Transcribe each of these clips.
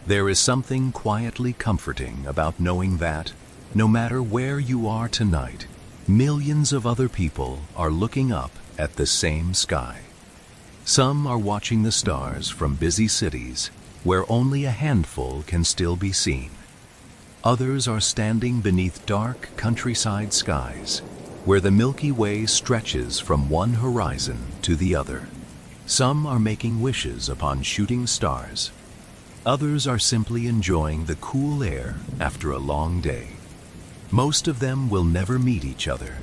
There is something quietly comforting about knowing that, no matter where you are tonight, millions of other people are looking up at the same sky. Some are watching the stars from busy cities where only a handful can still be seen. Others are standing beneath dark countryside skies where the Milky Way stretches from one horizon to the other. Some are making wishes upon shooting stars. Others are simply enjoying the cool air after a long day. Most of them will never meet each other.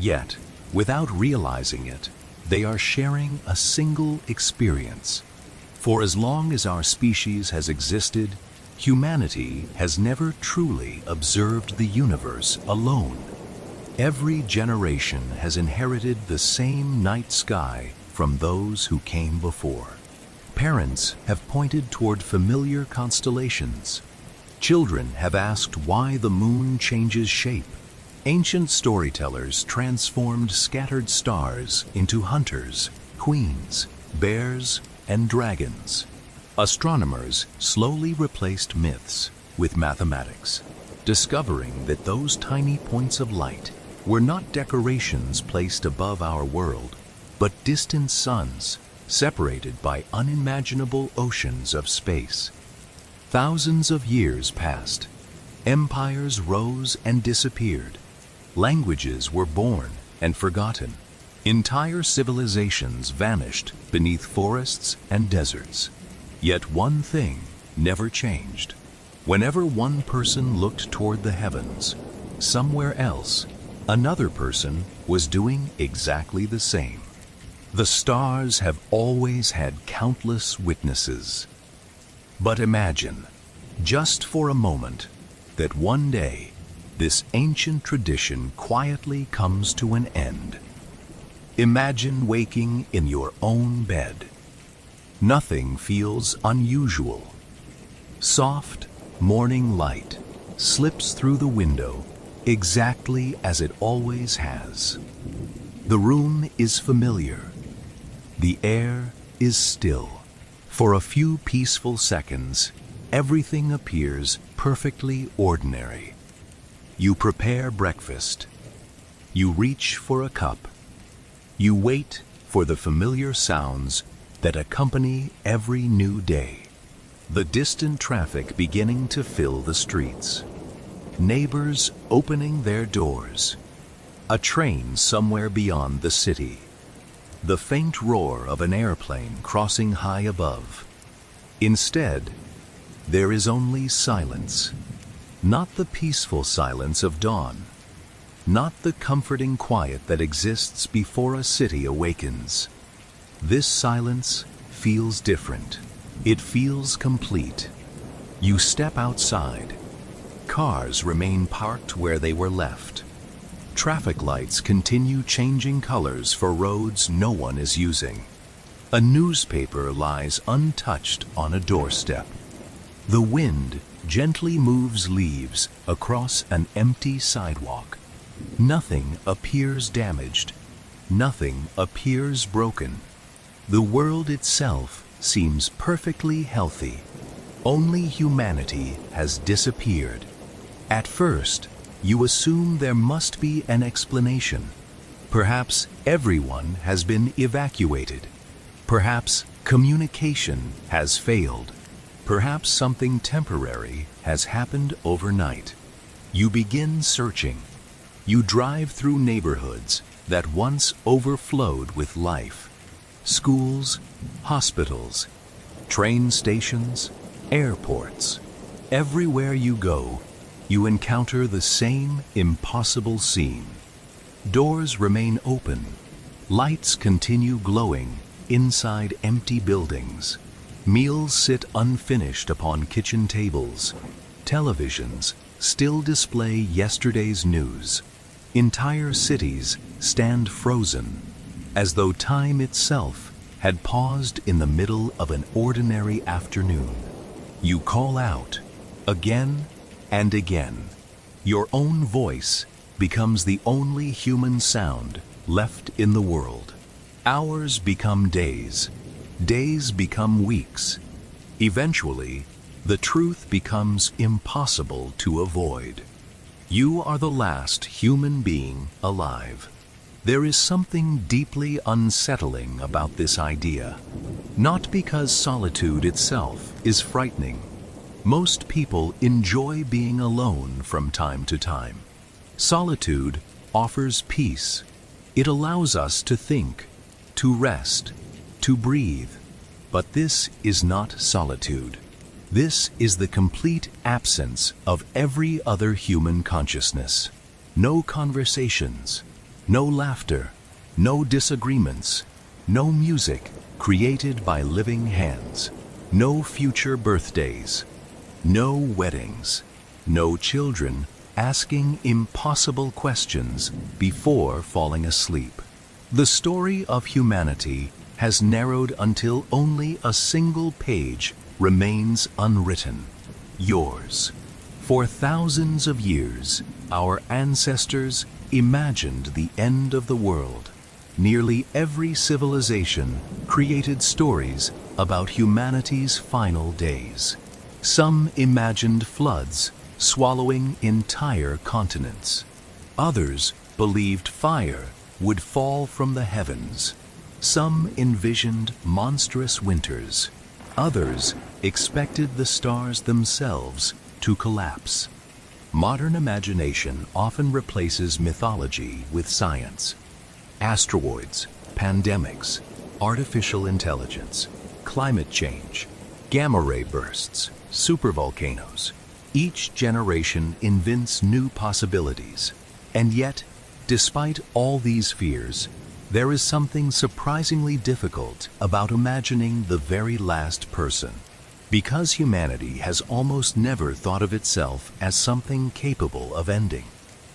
Yet, without realizing it, they are sharing a single experience. For as long as our species has existed, humanity has never truly observed the universe alone. Every generation has inherited the same night sky from those who came before. Parents have pointed toward familiar constellations. Children have asked why the moon changes shape. Ancient storytellers transformed scattered stars into hunters, queens, bears, and dragons. Astronomers slowly replaced myths with mathematics, discovering that those tiny points of light were not decorations placed above our world, but distant suns separated by unimaginable oceans of space. Thousands of years passed. Empires rose and disappeared. Languages were born and forgotten. Entire civilizations vanished beneath forests and deserts. Yet one thing never changed. Whenever one person looked toward the heavens, somewhere else, another person was doing exactly the same. The stars have always had countless witnesses. But imagine, just for a moment, that one day, this ancient tradition quietly comes to an end. Imagine waking in your own bed. Nothing feels unusual. Soft, morning light slips through the window exactly as it always has. The room is familiar. The air is still. For a few peaceful seconds, everything appears perfectly ordinary. You prepare breakfast. You reach for a cup. You wait for the familiar sounds that accompany every new day. The distant traffic beginning to fill the streets. Neighbors opening their doors. A train somewhere beyond the city. The faint roar of an airplane crossing high above. Instead, there is only silence. Not the peaceful silence of dawn. Not the comforting quiet that exists before a city awakens. This silence feels different. It feels complete. You step outside. Cars remain parked where they were left. Traffic lights continue changing colors for roads no one is using. A newspaper lies untouched on a doorstep. The wind gently moves leaves across an empty sidewalk. Nothing appears damaged. Nothing appears broken. The world itself seems perfectly healthy. Only humanity has disappeared. At first, you assume there must be an explanation. Perhaps everyone has been evacuated. Perhaps communication has failed. Perhaps something temporary has happened overnight. You begin searching. You drive through neighborhoods that once overflowed with life. Schools, hospitals, train stations, airports. Everywhere you go, you encounter the same impossible scene. Doors remain open. Lights continue glowing inside empty buildings. Meals sit unfinished upon kitchen tables. Televisions still display yesterday's news. Entire cities stand frozen, as though time itself had paused in the middle of an ordinary afternoon. You call out, again and again. Your own voice becomes the only human sound left in the world. Hours become days. Days become weeks. Eventually, the truth becomes impossible to avoid. You are the last human being alive. There is something deeply unsettling about this idea, not because solitude itself is frightening. Most people enjoy being alone from time to time. Solitude offers peace. It allows us to think, to rest, to breathe. But this is not solitude. This is the complete absence of every other human consciousness. No conversations, no laughter, no disagreements, no music created by living hands, no future birthdays, no weddings, no children asking impossible questions before falling asleep. The story of humanity has narrowed until only a single page remains unwritten, yours. For thousands of years, our ancestors imagined the end of the world. Nearly every civilization created stories about humanity's final days. Some imagined floods swallowing entire continents. Others believed fire would fall from the heavens. Some envisioned monstrous winters. Others expected the stars themselves to collapse. Modern imagination often replaces mythology with science. Asteroids, pandemics, artificial intelligence, climate change, gamma-ray bursts, supervolcanoes. Each generation invents new possibilities. And yet, despite all these fears, there is something surprisingly difficult about imagining the very last person. Because humanity has almost never thought of itself as something capable of ending.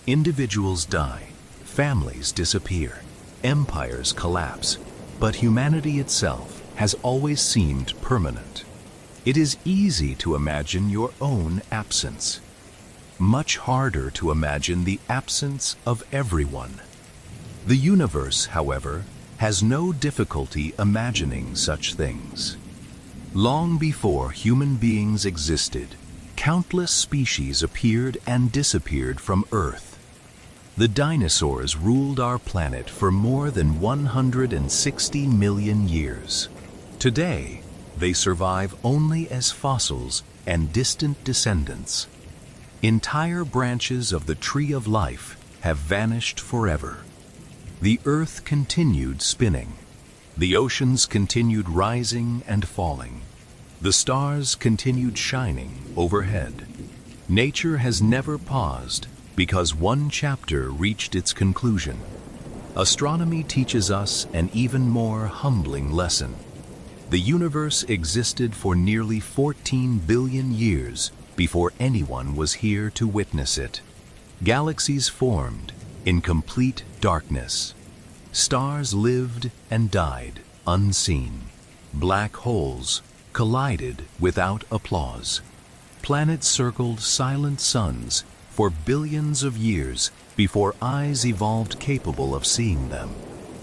Individuals die, families disappear, empires collapse, but humanity itself has always seemed permanent. It is easy to imagine your own absence. Much harder to imagine the absence of everyone. The universe, however, has no difficulty imagining such things. Long before human beings existed, countless species appeared and disappeared from Earth. The dinosaurs ruled our planet for more than 160 million years. Today, they survive only as fossils and distant descendants. Entire branches of the tree of life have vanished forever. The earth continued spinning. The oceans continued rising and falling. The stars continued shining overhead. Nature has never paused because one chapter reached its conclusion. Astronomy teaches us an even more humbling lesson. The universe existed for nearly 14 billion years before anyone was here to witness it. Galaxies formed in complete darkness. Stars lived and died unseen. Black holes collided without applause. Planets circled silent suns for billions of years before eyes evolved capable of seeing them.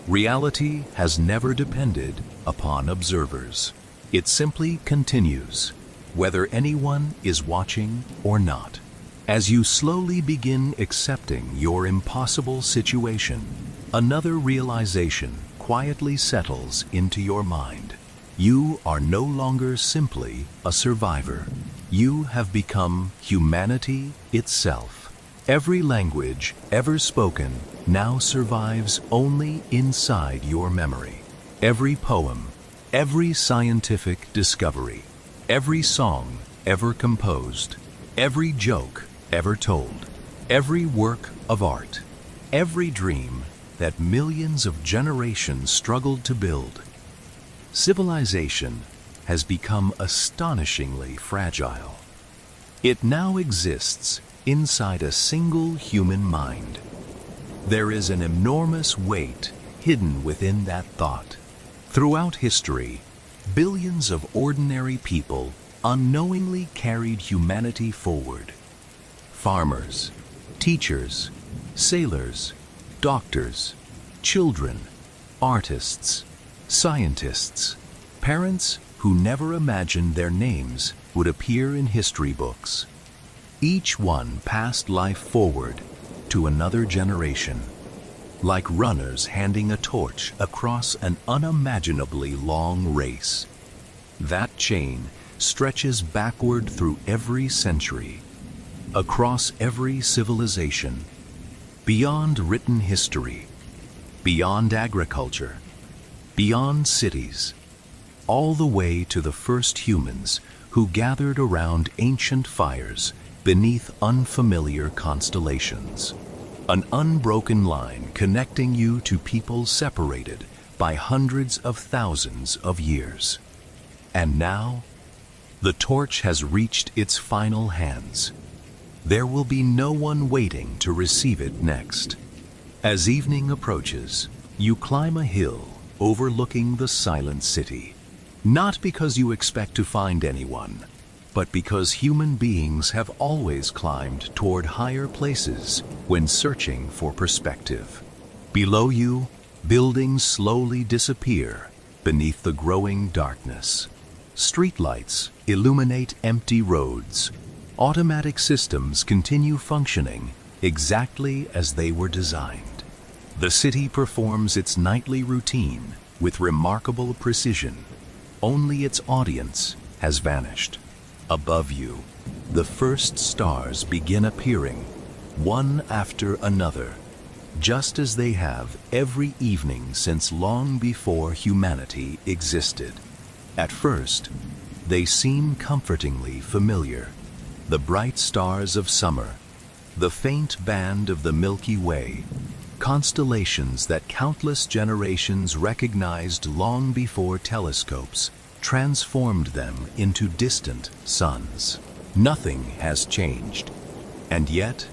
Reality has never depended upon observers. It simply continues, whether anyone is watching or not. As you slowly begin accepting your impossible situation, another realization quietly settles into your mind. You are no longer simply a survivor. You have become humanity itself. Every language ever spoken now survives only inside your memory. Every poem, every scientific discovery, every song ever composed, every joke ever told, every work of art, every dream that millions of generations struggled to build. Civilization has become astonishingly fragile. It now exists inside a single human mind. There is an enormous weight hidden within that thought. Throughout history, billions of ordinary people unknowingly carried humanity forward. Farmers, teachers, sailors, doctors, children, artists, scientists, parents who never imagined their names would appear in history books. Each one passed life forward to another generation, like runners handing a torch across an unimaginably long race. That chain stretches backward through every century, across every civilization, beyond written history, beyond agriculture, beyond cities, all the way to the first humans who gathered around ancient fires beneath unfamiliar constellations. An unbroken line connecting you to people separated by hundreds of thousands of years. And now, the torch has reached its final hands. There will be no one waiting to receive it next. As evening approaches, you climb a hill overlooking the silent city. Not because you expect to find anyone, but because human beings have always climbed toward higher places when searching for perspective. Below you, buildings slowly disappear beneath the growing darkness. Streetlights illuminate empty roads. Automatic systems continue functioning exactly as they were designed. The city performs its nightly routine with remarkable precision. Only its audience has vanished. Above you, the first stars begin appearing, one after another, just as they have every evening since long before humanity existed. At first, they seem comfortingly familiar. The bright stars of summer, the faint band of the Milky Way, constellations that countless generations recognized long before telescopes transformed them into distant suns. Nothing has changed, and yet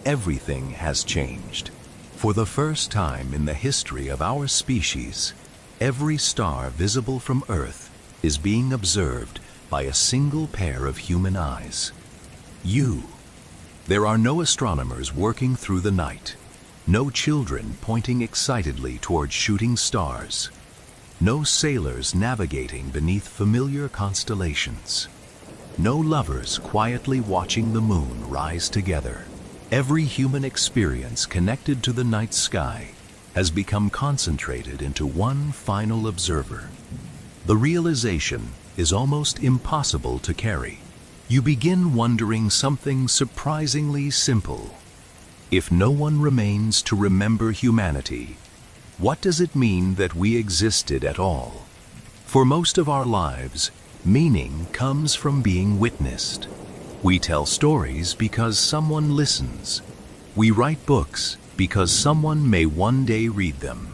everything has changed. For the first time in the history of our species, every star visible from Earth is being observed by a single pair of human eyes. You. There are no astronomers working through the night, no children pointing excitedly toward shooting stars, no sailors navigating beneath familiar constellations, no lovers quietly watching the moon rise together. Every human experience connected to the night sky has become concentrated into one final observer. The realization is almost impossible to carry. You begin wondering something surprisingly simple. If no one remains to remember humanity, what does it mean that we existed at all? For most of our lives, meaning comes from being witnessed. We tell stories because someone listens. We write books because someone may one day read them.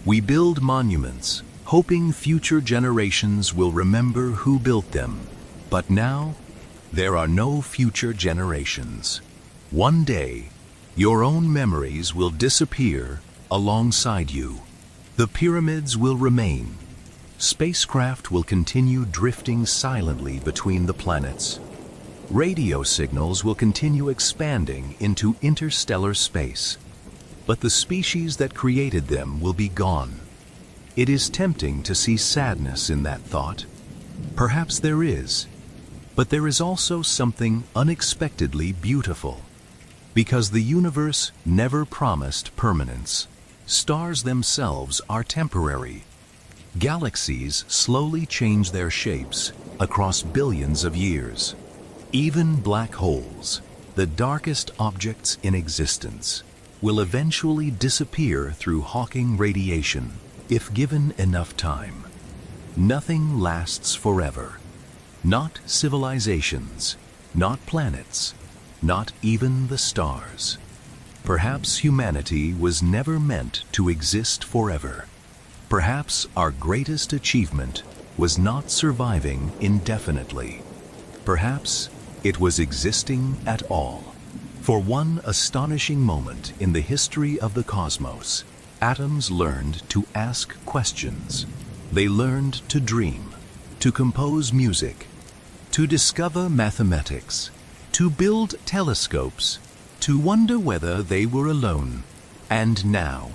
We build monuments, hoping future generations will remember who built them. But now, there are no future generations. One day, your own memories will disappear alongside you. The pyramids will remain. Spacecraft will continue drifting silently between the planets. Radio signals will continue expanding into interstellar space. But the species that created them will be gone. It is tempting to see sadness in that thought. Perhaps there is. But there is also something unexpectedly beautiful. Because the universe never promised permanence. Stars themselves are temporary. Galaxies slowly change their shapes across billions of years. Even black holes, the darkest objects in existence, will eventually disappear through Hawking radiation if given enough time. Nothing lasts forever. Not civilizations, not planets, not even the stars. Perhaps humanity was never meant to exist forever. Perhaps our greatest achievement was not surviving indefinitely. Perhaps it was existing at all. For one astonishing moment in the history of the cosmos, atoms learned to ask questions. They learned to dream, to compose music, to discover mathematics, to build telescopes, to wonder whether they were alone. And now,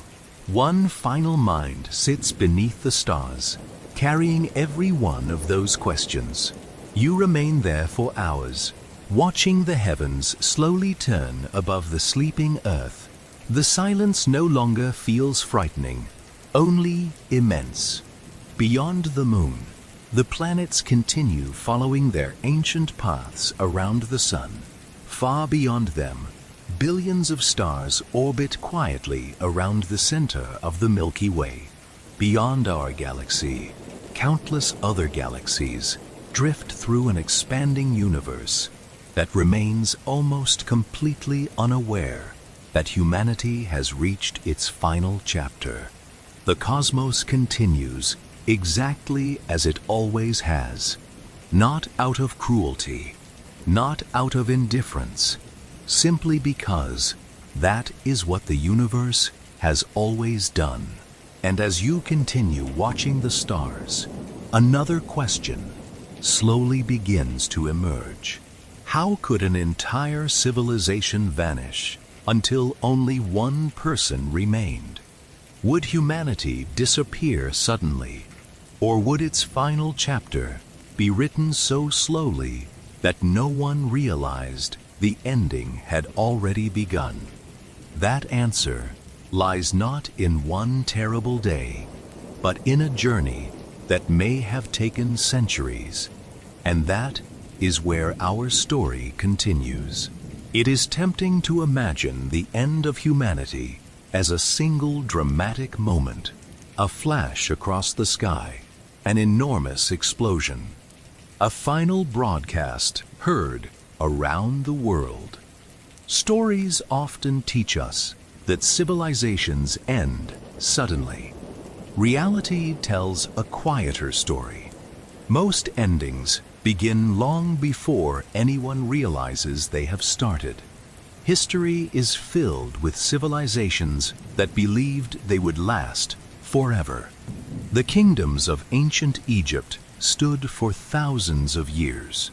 one final mind sits beneath the stars, carrying every one of those questions. You remain there for hours, watching the heavens slowly turn above the sleeping earth. The silence no longer feels frightening, only immense. Beyond the moon, the planets continue following their ancient paths around the sun. Far beyond them, billions of stars orbit quietly around the center of the Milky Way. Beyond our galaxy, countless other galaxies drift through an expanding universe that remains almost completely unaware that humanity has reached its final chapter. The cosmos continues exactly as it always has, not out of cruelty, not out of indifference, simply because that is what the universe has always done. And as you continue watching the stars, another question slowly begins to emerge. How could an entire civilization vanish until only one person remained? Would humanity disappear suddenly, or would its final chapter be written so slowly that no one realized the ending had already begun? That answer lies not in one terrible day, but in a journey that may have taken centuries, and that is where our story continues. It is tempting to imagine the end of humanity as a single dramatic moment, a flash across the sky, an enormous explosion, a final broadcast heard around the world. Stories often teach us that civilizations end suddenly. Reality tells a quieter story. Most endings begin long before anyone realizes they have started. History is filled with civilizations that believed they would last forever. The kingdoms of ancient Egypt stood for thousands of years.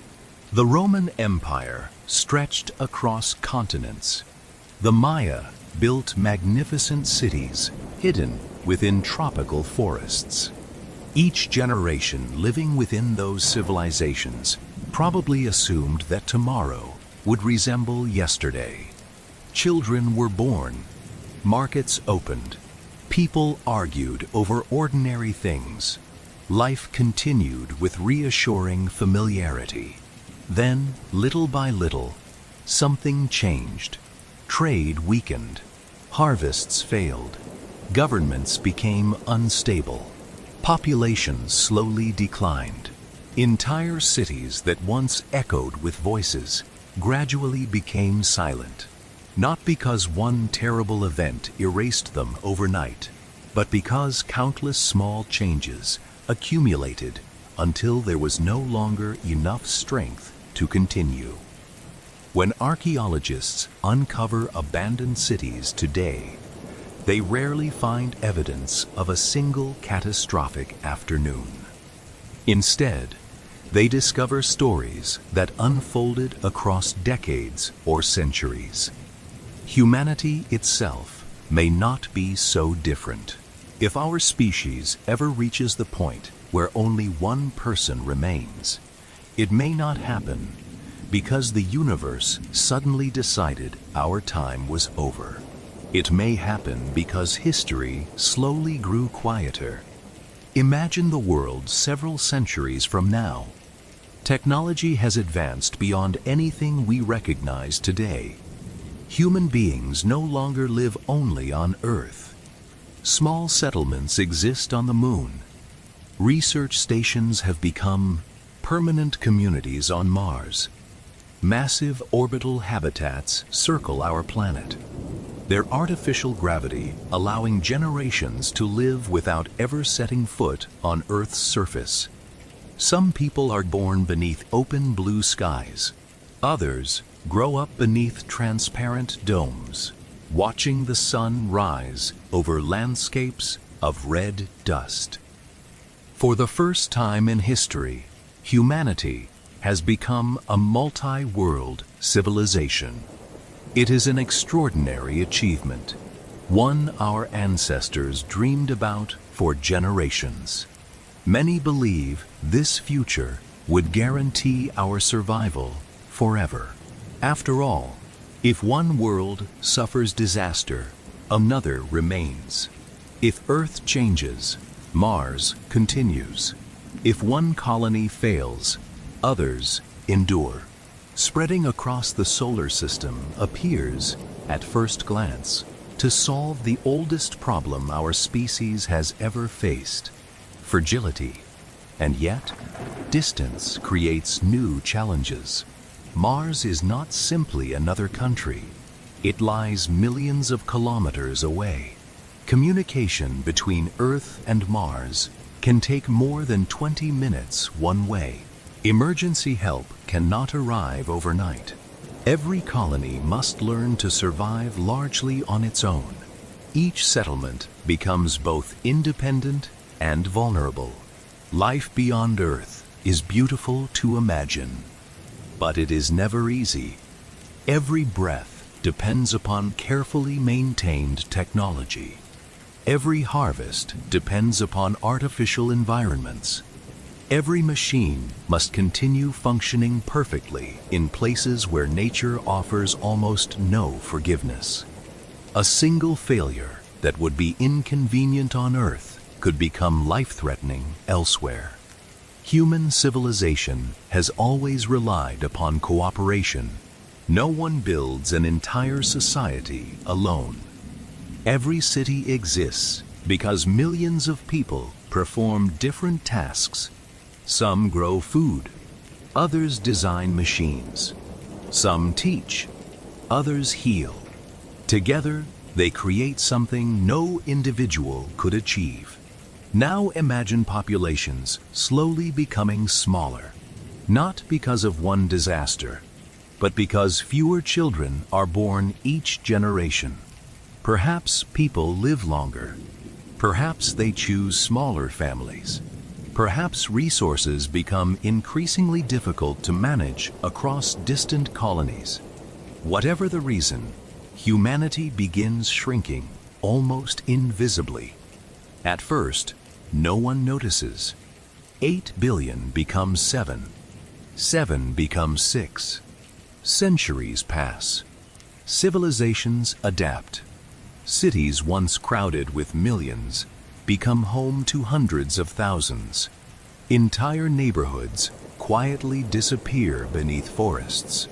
The Roman Empire stretched across continents. The Maya built magnificent cities hidden within tropical forests. Each generation living within those civilizations probably assumed that tomorrow would resemble yesterday. Children were born, markets opened, people argued over ordinary things. Life continued with reassuring familiarity. Then, little by little, something changed. Trade weakened, harvests failed, governments became unstable, populations slowly declined. Entire cities that once echoed with voices gradually became silent, not because one terrible event erased them overnight, but because countless small changes accumulated until there was no longer enough strength to continue. When archaeologists uncover abandoned cities today, they rarely find evidence of a single catastrophic afternoon. Instead, they discover stories that unfolded across decades or centuries. Humanity itself may not be so different. If our species ever reaches the point where only one person remains, it may not happen because the universe suddenly decided our time was over. It may happen because history slowly grew quieter. Imagine the world several centuries from now. Technology has advanced beyond anything we recognize today. Human beings no longer live only on Earth. Small settlements exist on the moon. Research stations have become permanent communities on Mars. Massive orbital habitats circle our planet. Their artificial gravity allowing generations to live without ever setting foot on Earth's surface. Some people are born beneath open blue skies. Others grow up beneath transparent domes, watching the sun rise over landscapes of red dust. For the first time in history, humanity has become a multi-world civilization. It is an extraordinary achievement, one our ancestors dreamed about for generations. Many believe this future would guarantee our survival forever. After all, if one world suffers disaster, another remains. If Earth changes, Mars continues. If one colony fails, others endure. Spreading across the solar system appears, at first glance, to solve the oldest problem our species has ever faced: fragility. And yet, distance creates new challenges. Mars is not simply another country. It lies millions of kilometers away. Communication between Earth and Mars can take more than 20 minutes one way. Emergency help cannot arrive overnight. Every colony must learn to survive largely on its own. Each settlement becomes both independent and vulnerable. Life beyond Earth is beautiful to imagine, but it is never easy. Every breath depends upon carefully maintained technology. Every harvest depends upon artificial environments. Every machine must continue functioning perfectly in places where nature offers almost no forgiveness. A single failure that would be inconvenient on Earth could become life-threatening elsewhere. Human civilization has always relied upon cooperation. No one builds an entire society alone. Every city exists because millions of people perform different tasks. Some grow food, others design machines. Some teach, others heal. Together, they create something no individual could achieve. Now imagine populations slowly becoming smaller, not because of one disaster, but because fewer children are born each generation. Perhaps people live longer. Perhaps they choose smaller families. Perhaps resources become increasingly difficult to manage across distant colonies. Whatever the reason, humanity begins shrinking almost invisibly. At first, no one notices. 8 billion becomes 7. 7 becomes 6. Centuries pass. Civilizations adapt. Cities once crowded with millions become home to hundreds of thousands. Entire neighborhoods quietly disappear beneath forests.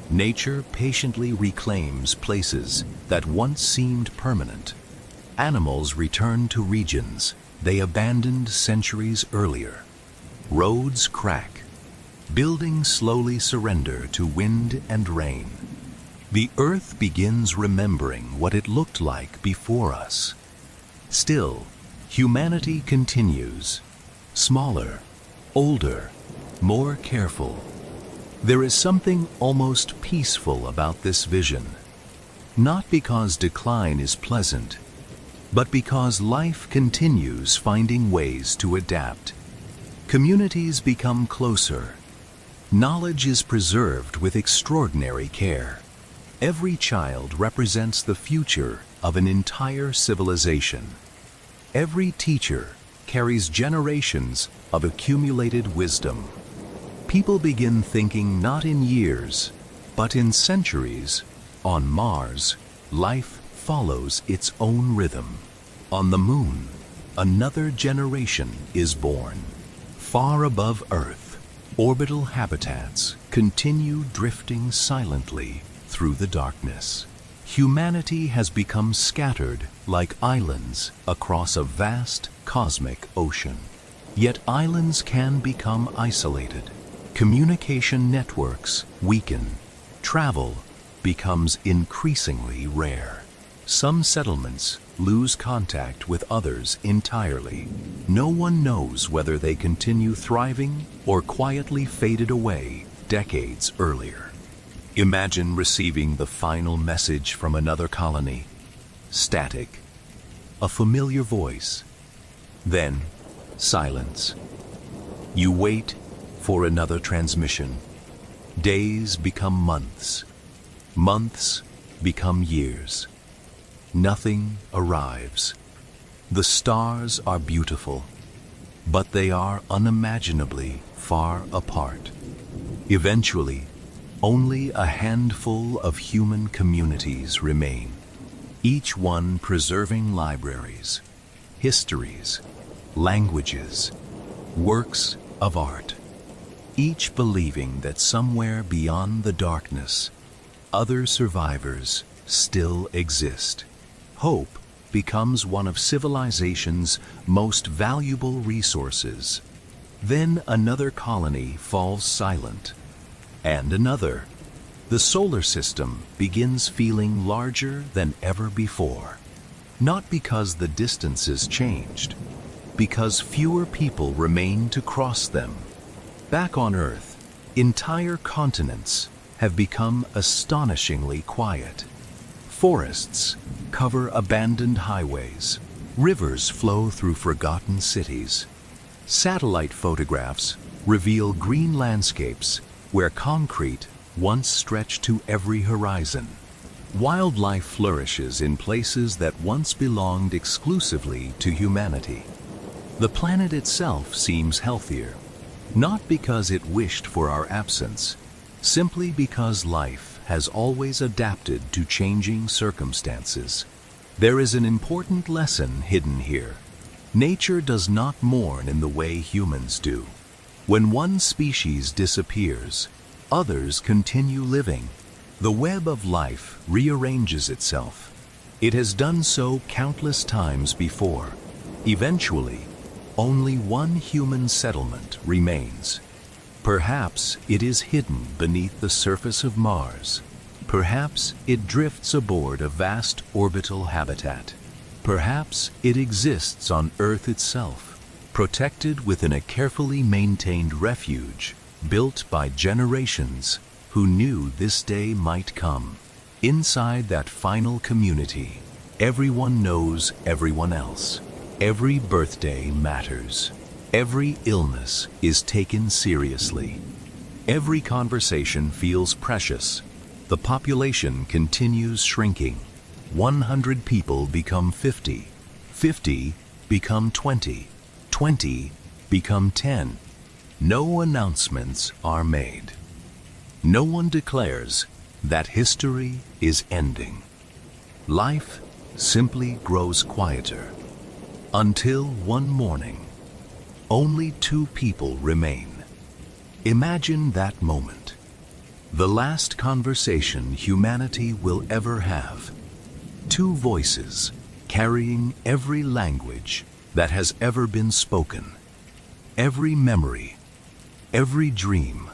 Nature patiently reclaims places that once seemed permanent. Animals return to regions they abandoned centuries earlier. Roads crack. Buildings slowly surrender to wind and rain. The Earth begins remembering what it looked like before us. Still, humanity continues. Smaller, older, more careful. There is something almost peaceful about this vision. Not because decline is pleasant, but because life continues finding ways to adapt. Communities become closer. Knowledge is preserved with extraordinary care. Every child represents the future of an entire civilization. Every teacher carries generations of accumulated wisdom. People begin thinking not in years, but in centuries. On Mars, life follows its own rhythm. On the Moon, another generation is born. Far above Earth, orbital habitats continue drifting silently through the darkness. Humanity has become scattered like islands across a vast cosmic ocean. Yet islands can become isolated. Communication networks weaken. Travel becomes increasingly rare. Some settlements lose contact with others entirely. No one knows whether they continue thriving or quietly faded away decades earlier. Imagine receiving the final message from another colony. Static. A familiar voice. Then, silence. You wait for another transmission. Days become months. Months become years. Nothing arrives. The stars are beautiful, but they are unimaginably far apart. Eventually, only a handful of human communities remain, each one preserving libraries, histories, languages, works of art, each believing that somewhere beyond the darkness, other survivors still exist. Hope becomes one of civilization's most valuable resources. Then another colony falls silent, and another. The solar system begins feeling larger than ever before. Not because the distances changed, because fewer people remain to cross them. Back on Earth, entire continents have become astonishingly quiet. Forests cover abandoned highways. Rivers flow through forgotten cities. Satellite photographs reveal green landscapes where concrete once stretched to every horizon. Wildlife flourishes in places that once belonged exclusively to humanity. The planet itself seems healthier, not because it wished for our absence, simply because life has always adapted to changing circumstances. There is an important lesson hidden here. Nature does not mourn in the way humans do. When one species disappears, others continue living. The web of life rearranges itself. It has done so countless times before. Eventually, only one human settlement remains. Perhaps it is hidden beneath the surface of Mars. Perhaps it drifts aboard a vast orbital habitat. Perhaps it exists on Earth itself, protected within a carefully maintained refuge built by generations who knew this day might come. Inside that final community, everyone knows everyone else. Every birthday matters. Every illness is taken seriously. Every conversation feels precious. The population continues shrinking. 100 people become 50. 50 become 20. 20 become 10. No announcements are made. No one declares that history is ending. Life simply grows quieter. Until one morning, only 2 people remain. Imagine that moment. The last conversation humanity will ever have. 2 voices carrying every language that has ever been spoken. Every memory, every dream,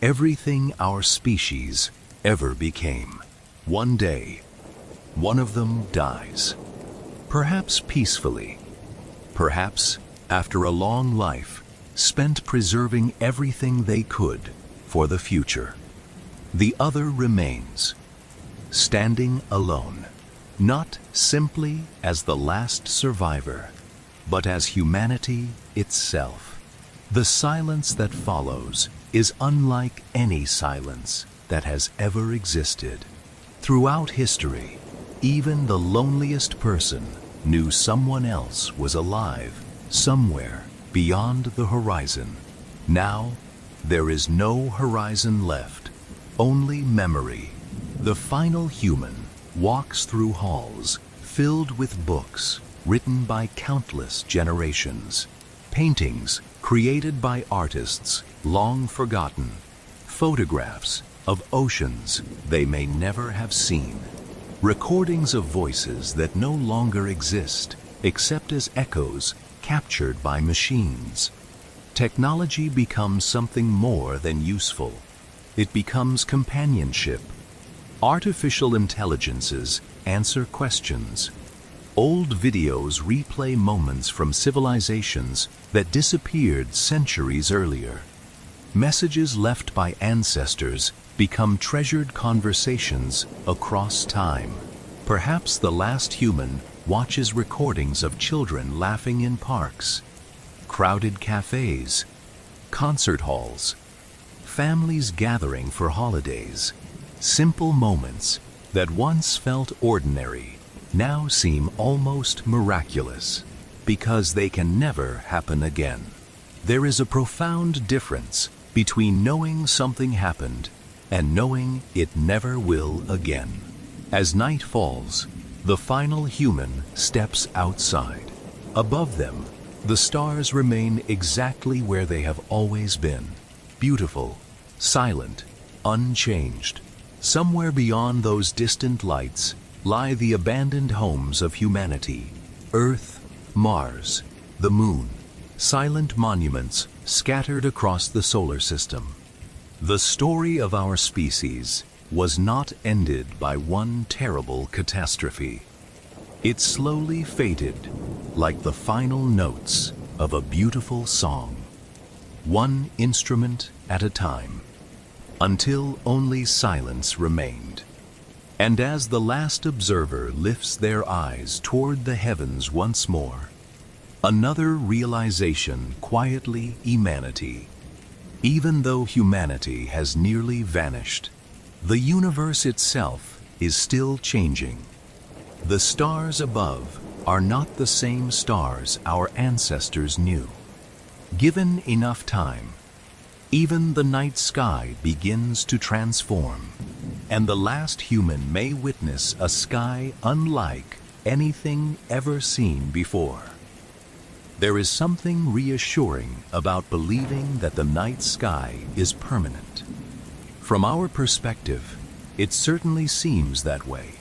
everything our species ever became. One day, one of them dies. Perhaps peacefully, perhaps after a long life spent preserving everything they could for the future. The other remains, standing alone, not simply as the last survivor, but as humanity itself. The silence that follows is unlike any silence that has ever existed. Throughout history, even the loneliest person knew someone else was alive somewhere beyond the horizon. Now, there is no horizon left, only memory. The final human walks through halls filled with books written by countless generations, paintings created by artists long forgotten, photographs of oceans they may never have seen, recordings of voices that no longer exist except as echoes captured by machines. Technology becomes something more than useful. It becomes companionship. Artificial intelligences answer questions. Old videos replay moments from civilizations that disappeared centuries earlier. Messages left by ancestors become treasured conversations across time. Perhaps the last human watches recordings of children laughing in parks, crowded cafes, concert halls, families gathering for holidays. Simple moments that once felt ordinary now seem almost miraculous because they can never happen again. There is a profound difference between knowing something happened and knowing it never will again. As night falls, the final human steps outside. Above them, the stars remain exactly where they have always been, beautiful, silent, unchanged. Somewhere beyond those distant lights lie the abandoned homes of humanity, Earth, Mars, the Moon, silent monuments scattered across the solar system. The story of our species was not ended by one terrible catastrophe. It slowly faded like the final notes of a beautiful song, one instrument at a time, until only silence remained. And as the last observer lifts their eyes toward the heavens once more, another realization quietly humanity. Even though humanity has nearly vanished, the universe itself is still changing. The stars above are not the same stars our ancestors knew. Given enough time, even the night sky begins to transform, and the last human may witness a sky unlike anything ever seen before. There is something reassuring about believing that the night sky is permanent. From our perspective, it certainly seems that way.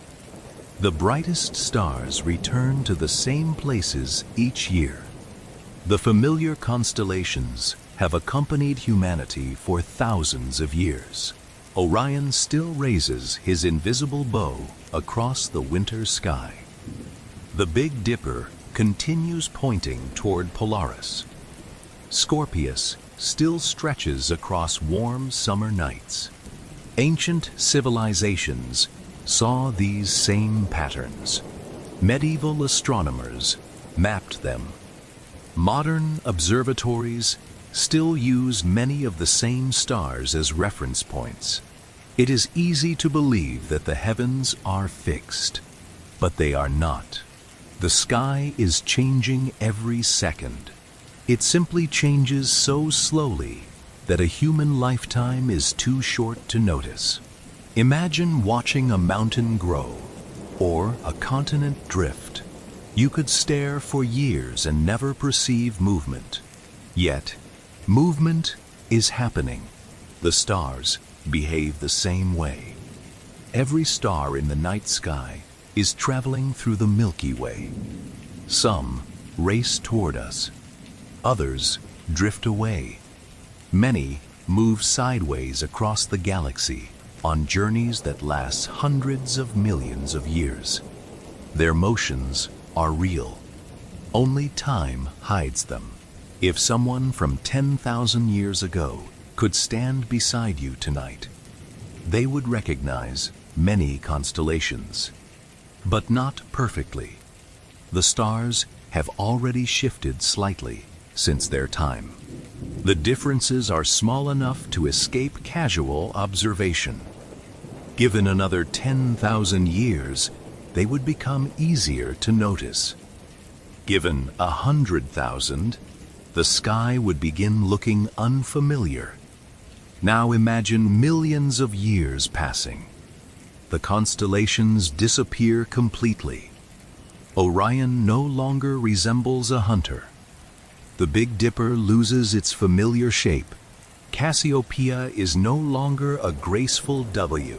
The brightest stars return to the same places each year. The familiar constellations have accompanied humanity for thousands of years. Orion still raises his invisible bow across the winter sky. The Big Dipper continues pointing toward Polaris. Scorpius still stretches across warm summer nights. Ancient civilizations saw these same patterns. Medieval astronomers mapped them. Modern observatories still use many of the same stars as reference points. It is easy to believe that the heavens are fixed, but they are not. The sky is changing every second. It simply changes so slowly that a human lifetime is too short to notice. Imagine watching a mountain grow or a continent drift. You could stare for years and never perceive movement. Yet, movement is happening. The stars behave the same way. Every star in the night sky is traveling through the Milky Way. Some race toward us. Others drift away. Many move sideways across the galaxy on journeys that last hundreds of millions of years. Their motions are real. Only time hides them. If someone from 10,000 years ago could stand beside you tonight, they would recognize many constellations. But not perfectly. The stars have already shifted slightly since their time. The differences are small enough to escape casual observation. Given another 10,000 years, they would become easier to notice. Given 100,000, the sky would begin looking unfamiliar. Now imagine millions of years passing. The constellations disappear completely. Orion no longer resembles a hunter. The Big Dipper loses its familiar shape. Cassiopeia is no longer a graceful W.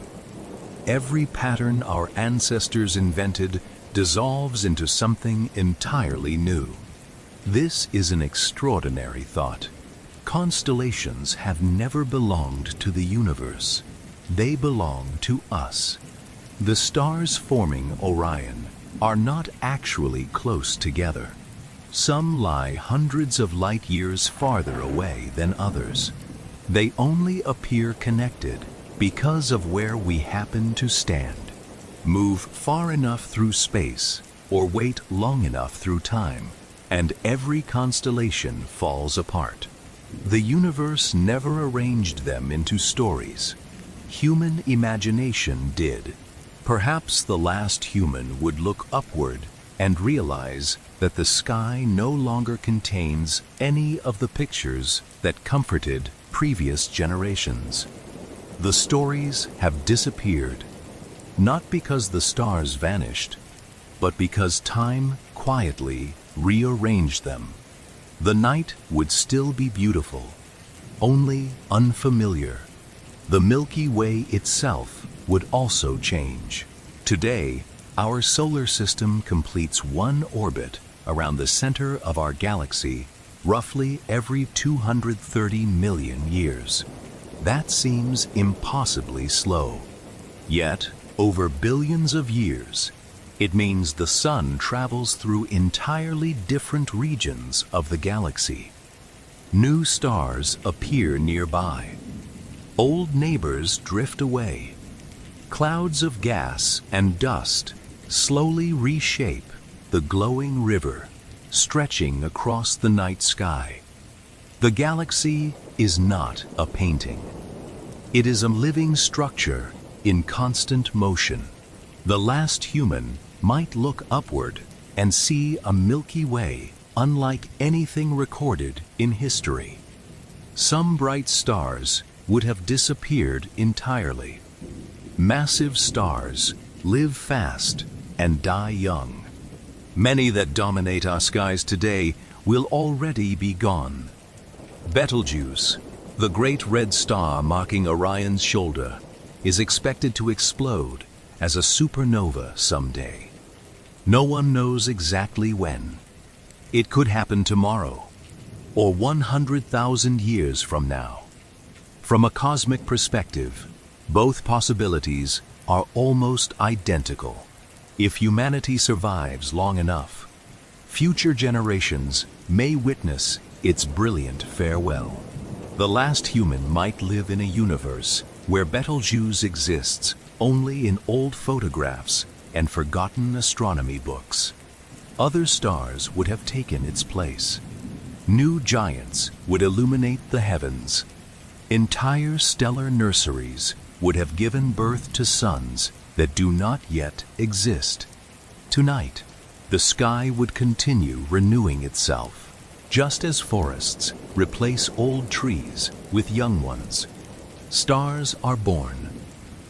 Every pattern our ancestors invented dissolves into something entirely new. This is an extraordinary thought. Constellations have never belonged to the universe. They belong to us. The stars forming Orion are not actually close together. Some lie hundreds of light years farther away than others. They only appear connected because of where we happen to stand. Move far enough through space or wait long enough through time, and every constellation falls apart. The universe never arranged them into stories. Human imagination did. Perhaps the last human would look upward and realize that the sky no longer contains any of the pictures that comforted previous generations. The stories have disappeared, not because the stars vanished, but because time quietly rearranged them. The night would still be beautiful, only unfamiliar. The Milky Way itself would also change. Today, our solar system completes one orbit around the center of our galaxy roughly every 230 million years. That seems impossibly slow. Yet, over billions of years, it means the sun travels through entirely different regions of the galaxy. New stars appear nearby. Old neighbors drift away. Clouds of gas and dust slowly reshape the glowing river stretching across the night sky. The galaxy is not a painting. It is a living structure in constant motion. The last human might look upward and see a Milky Way unlike anything recorded in history. Some bright stars would have disappeared entirely. Massive stars live fast and die young. Many that dominate our skies today will already be gone. Betelgeuse, the great red star marking Orion's shoulder, is expected to explode as a supernova someday. No one knows exactly when. It could happen tomorrow, or 100,000 years from now. From a cosmic perspective, both possibilities are almost identical. If humanity survives long enough, future generations may witness its brilliant farewell. The last human might live in a universe where Betelgeuse exists only in old photographs and forgotten astronomy books. Other stars would have taken its place. New giants would illuminate the heavens. Entire stellar nurseries would have given birth to suns that do not yet exist. Tonight, the sky would continue renewing itself, just as forests replace old trees with young ones. Stars are born.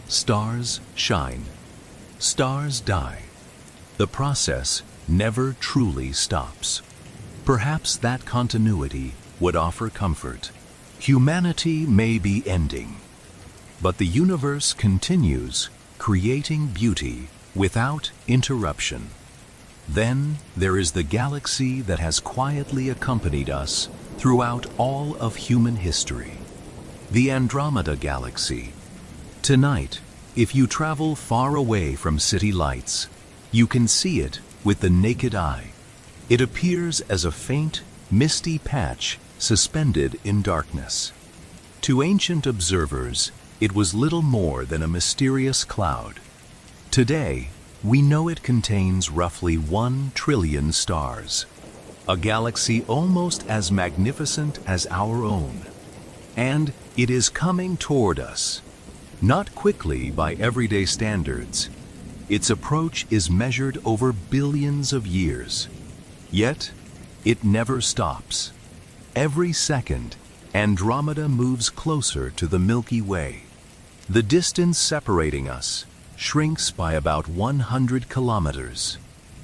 Stars shine. Stars die. The process never truly stops. Perhaps that continuity would offer comfort. Humanity may be ending, but the universe continues, creating beauty without interruption. Then there is the galaxy that has quietly accompanied us throughout all of human history, the Andromeda galaxy. Tonight, if you travel far away from city lights, you can see it with the naked eye. It appears as a faint, misty patch suspended in darkness. To ancient observers, it was little more than a mysterious cloud. Today, we know it contains roughly 1 trillion stars, a galaxy almost as magnificent as our own. And it is coming toward us. Not quickly by everyday standards. Its approach is measured over billions of years. Yet, it never stops. Every second, Andromeda moves closer to the Milky Way. The distance separating us shrinks by about 100 kilometers.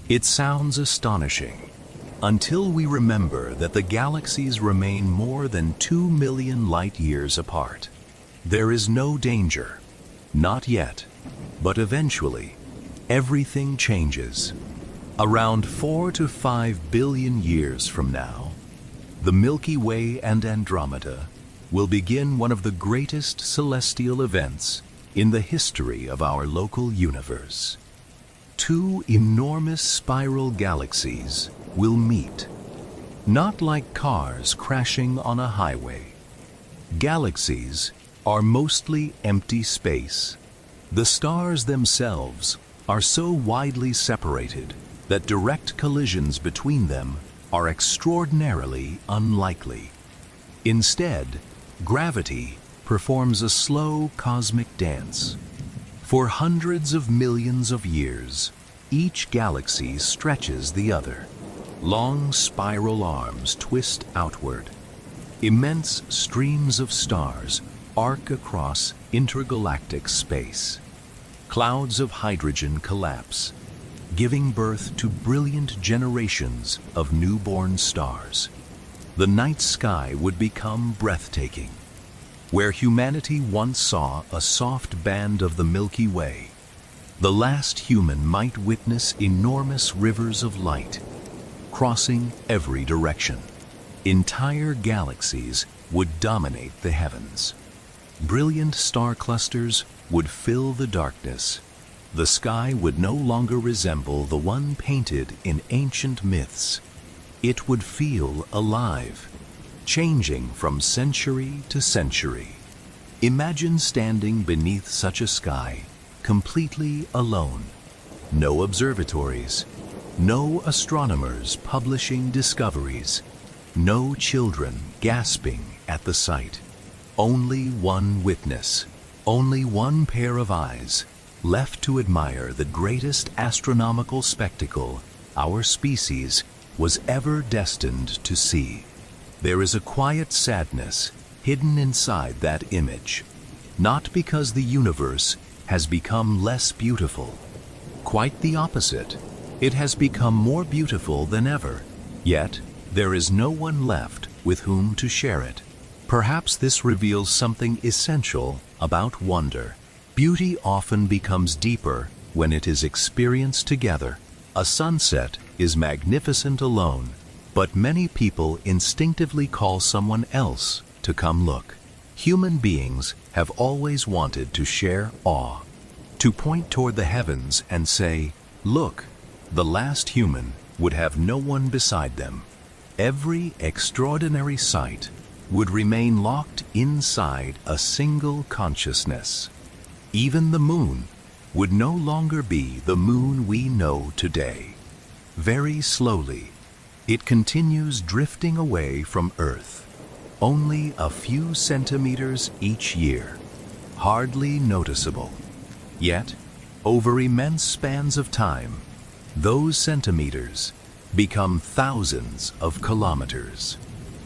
It sounds astonishing, until we remember that the galaxies remain more than 2 million light-years apart. There is no danger, not yet, but eventually, everything changes. Around 4 to 5 billion years from now, the Milky Way and Andromeda will begin one of the greatest celestial events in the history of our local universe. 2 enormous spiral galaxies will meet, not like cars crashing on a highway. Galaxies are mostly empty space. The stars themselves are so widely separated that direct collisions between them are extraordinarily unlikely. Instead, gravity performs a slow cosmic dance. For hundreds of millions of years, each galaxy stretches the other. Long spiral arms twist outward. Immense streams of stars arc across intergalactic space. Clouds of hydrogen collapse, giving birth to brilliant generations of newborn stars. The night sky would become breathtaking. Where humanity once saw a soft band of the Milky Way, the last human might witness enormous rivers of light, crossing every direction. Entire galaxies would dominate the heavens. Brilliant star clusters would fill the darkness. The sky would no longer resemble the one painted in ancient myths. It would feel alive, changing from century to century. Imagine standing beneath such a sky, completely alone. No observatories, no astronomers publishing discoveries, no children gasping at the sight. Only one witness, only one pair of eyes, left to admire the greatest astronomical spectacle our species was ever destined to see. There is a quiet sadness hidden inside that image, not because the universe has become less beautiful. Quite the opposite. It has become more beautiful than ever, yet there is no one left with whom to share it. Perhaps this reveals something essential about wonder. Beauty often becomes deeper when it is experienced together. A sunset is magnificent alone, but many people instinctively call someone else to come look. Human beings have always wanted to share awe, to point toward the heavens and say, "Look." The last human would have no one beside them. Every extraordinary sight would remain locked inside a single consciousness. Even the moon would no longer be the moon we know today. Very slowly, it continues drifting away from Earth, only a few centimeters each year, hardly noticeable. Yet, over immense spans of time, those centimeters become thousands of kilometers.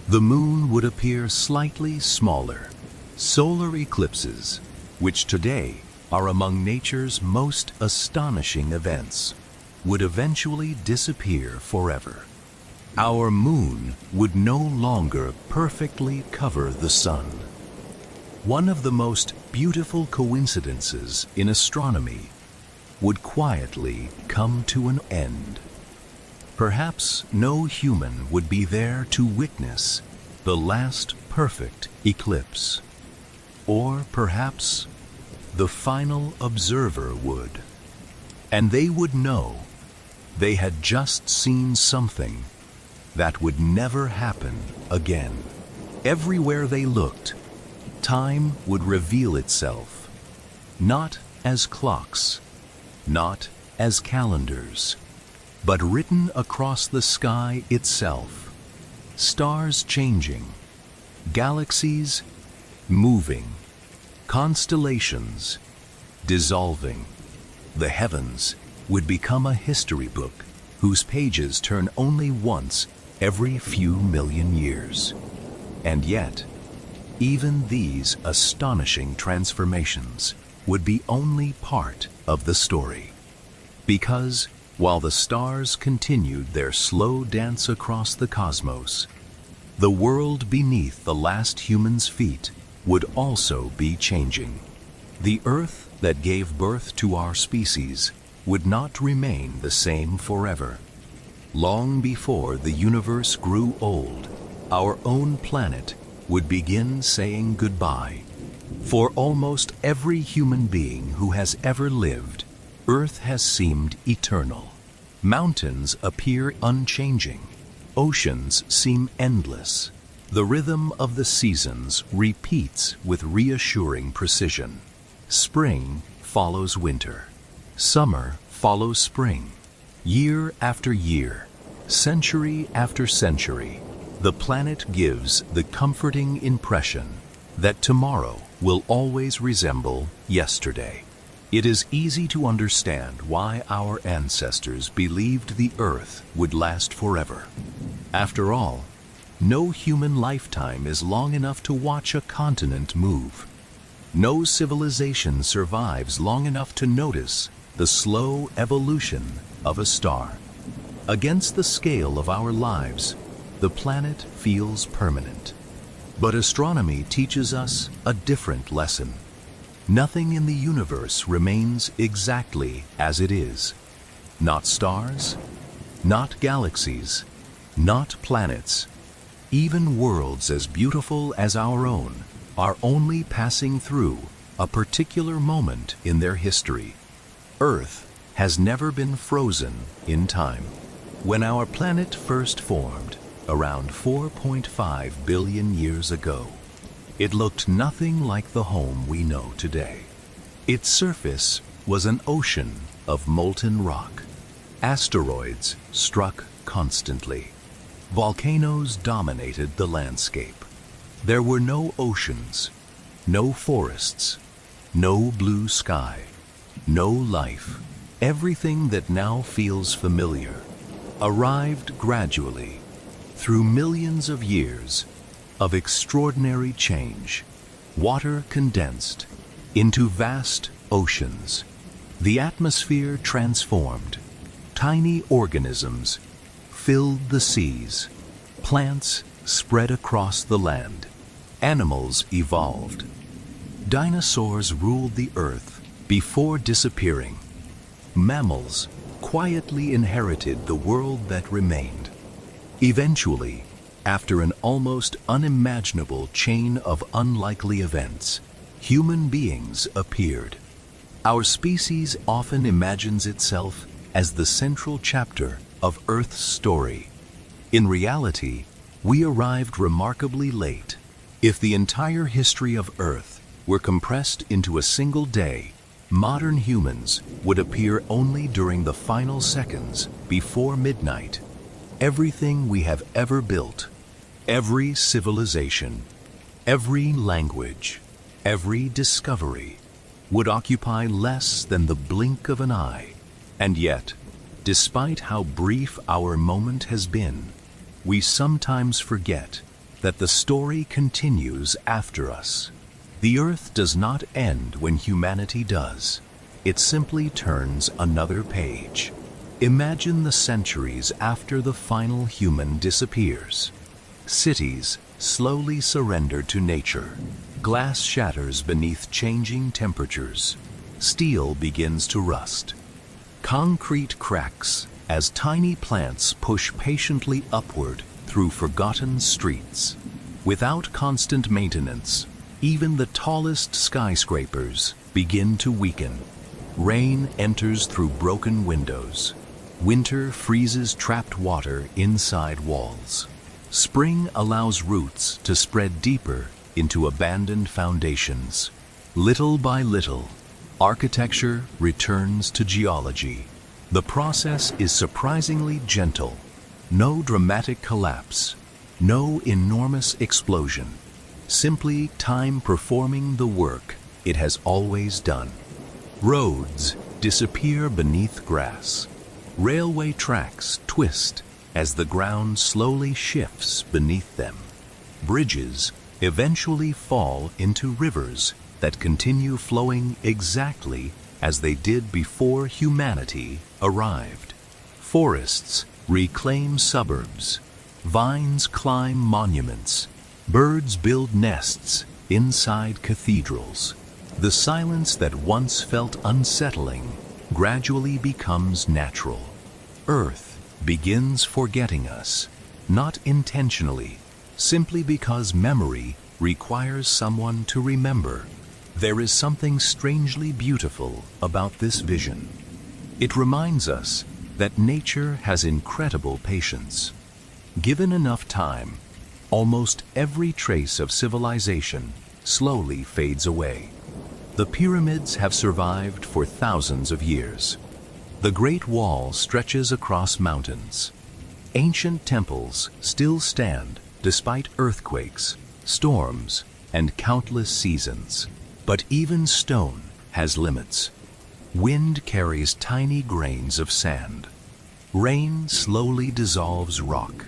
The moon would appear slightly smaller. Solar eclipses, which today are among nature's most astonishing events, would eventually disappear forever. Our moon would no longer perfectly cover the sun. One of the most beautiful coincidences in astronomy would quietly come to an end. Perhaps no human would be there to witness the last perfect eclipse. Or perhaps the final observer would. And they would know they had just seen something that would never happen again. Everywhere they looked, time would reveal itself, not as clocks, not as calendars, but written across the sky itself. Stars changing, galaxies moving, constellations dissolving. The heavens would become a history book whose pages turn only once every few million years. And yet, even these astonishing transformations would be only part of the story. Because while the stars continued their slow dance across the cosmos, the world beneath the last human's feet would also be changing. The Earth that gave birth to our species would not remain the same forever. Long before the universe grew old, our own planet would begin saying goodbye. For almost every human being who has ever lived, Earth has seemed eternal. Mountains appear unchanging. Oceans seem endless. The rhythm of the seasons repeats with reassuring precision. Spring follows winter. Summer follows spring. Year after year, century after century, the planet gives the comforting impression that tomorrow will always resemble yesterday. It is easy to understand why our ancestors believed the Earth would last forever. After all, no human lifetime is long enough to watch a continent move. No civilization survives long enough to notice the slow evolution of a star. Against the scale of our lives, the planet feels permanent. But astronomy teaches us a different lesson. Nothing in the universe remains exactly as it is. Not stars, not galaxies, not planets. Even worlds as beautiful as our own are only passing through a particular moment in their history. Earth has never been frozen in time. When our planet first formed, around 4.5 billion years ago, it looked nothing like the home we know today. Its surface was an ocean of molten rock. Asteroids struck constantly. Volcanoes dominated the landscape. There were no oceans, no forests, no blue sky, no life. Everything that now feels familiar arrived gradually through millions of years of extraordinary change. Water condensed into vast oceans. The atmosphere transformed. Tiny organisms filled the seas. Plants spread across the land. Animals evolved. Dinosaurs ruled the earth before disappearing. Mammals quietly inherited the world that remained. Eventually, after an almost unimaginable chain of unlikely events, human beings appeared. Our species often imagines itself as the central chapter of Earth's story. In reality, we arrived remarkably late. If the entire history of Earth were compressed into a single day, modern humans would appear only during the final seconds before midnight. Everything we have ever built, every civilization, every language, every discovery would occupy less than the blink of an eye. And yet, despite how brief our moment has been, we sometimes forget that the story continues after us. The Earth does not end when humanity does. It simply turns another page. Imagine the centuries after the final human disappears. Cities slowly surrender to nature. Glass shatters beneath changing temperatures. Steel begins to rust. Concrete cracks as tiny plants push patiently upward through forgotten streets. Without constant maintenance, even the tallest skyscrapers begin to weaken. Rain enters through broken windows. Winter freezes trapped water inside walls. Spring allows roots to spread deeper into abandoned foundations. Little by little, architecture returns to geology. The process is surprisingly gentle. No dramatic collapse, no enormous explosion. Simply time performing the work it has always done. Roads disappear beneath grass. Railway tracks twist as the ground slowly shifts beneath them. Bridges eventually fall into rivers that continue flowing exactly as they did before humanity arrived. Forests reclaim suburbs. Vines climb monuments. Birds build nests inside cathedrals. The silence that once felt unsettling gradually becomes natural. Earth begins forgetting us, not intentionally, simply because memory requires someone to remember. There is something strangely beautiful about this vision. It reminds us that nature has incredible patience. Given enough time, almost every trace of civilization slowly fades away. The pyramids have survived for thousands of years. The Great Wall stretches across mountains. Ancient temples still stand despite earthquakes, storms, and countless seasons. But even stone has limits. Wind carries tiny grains of sand. Rain slowly dissolves rock.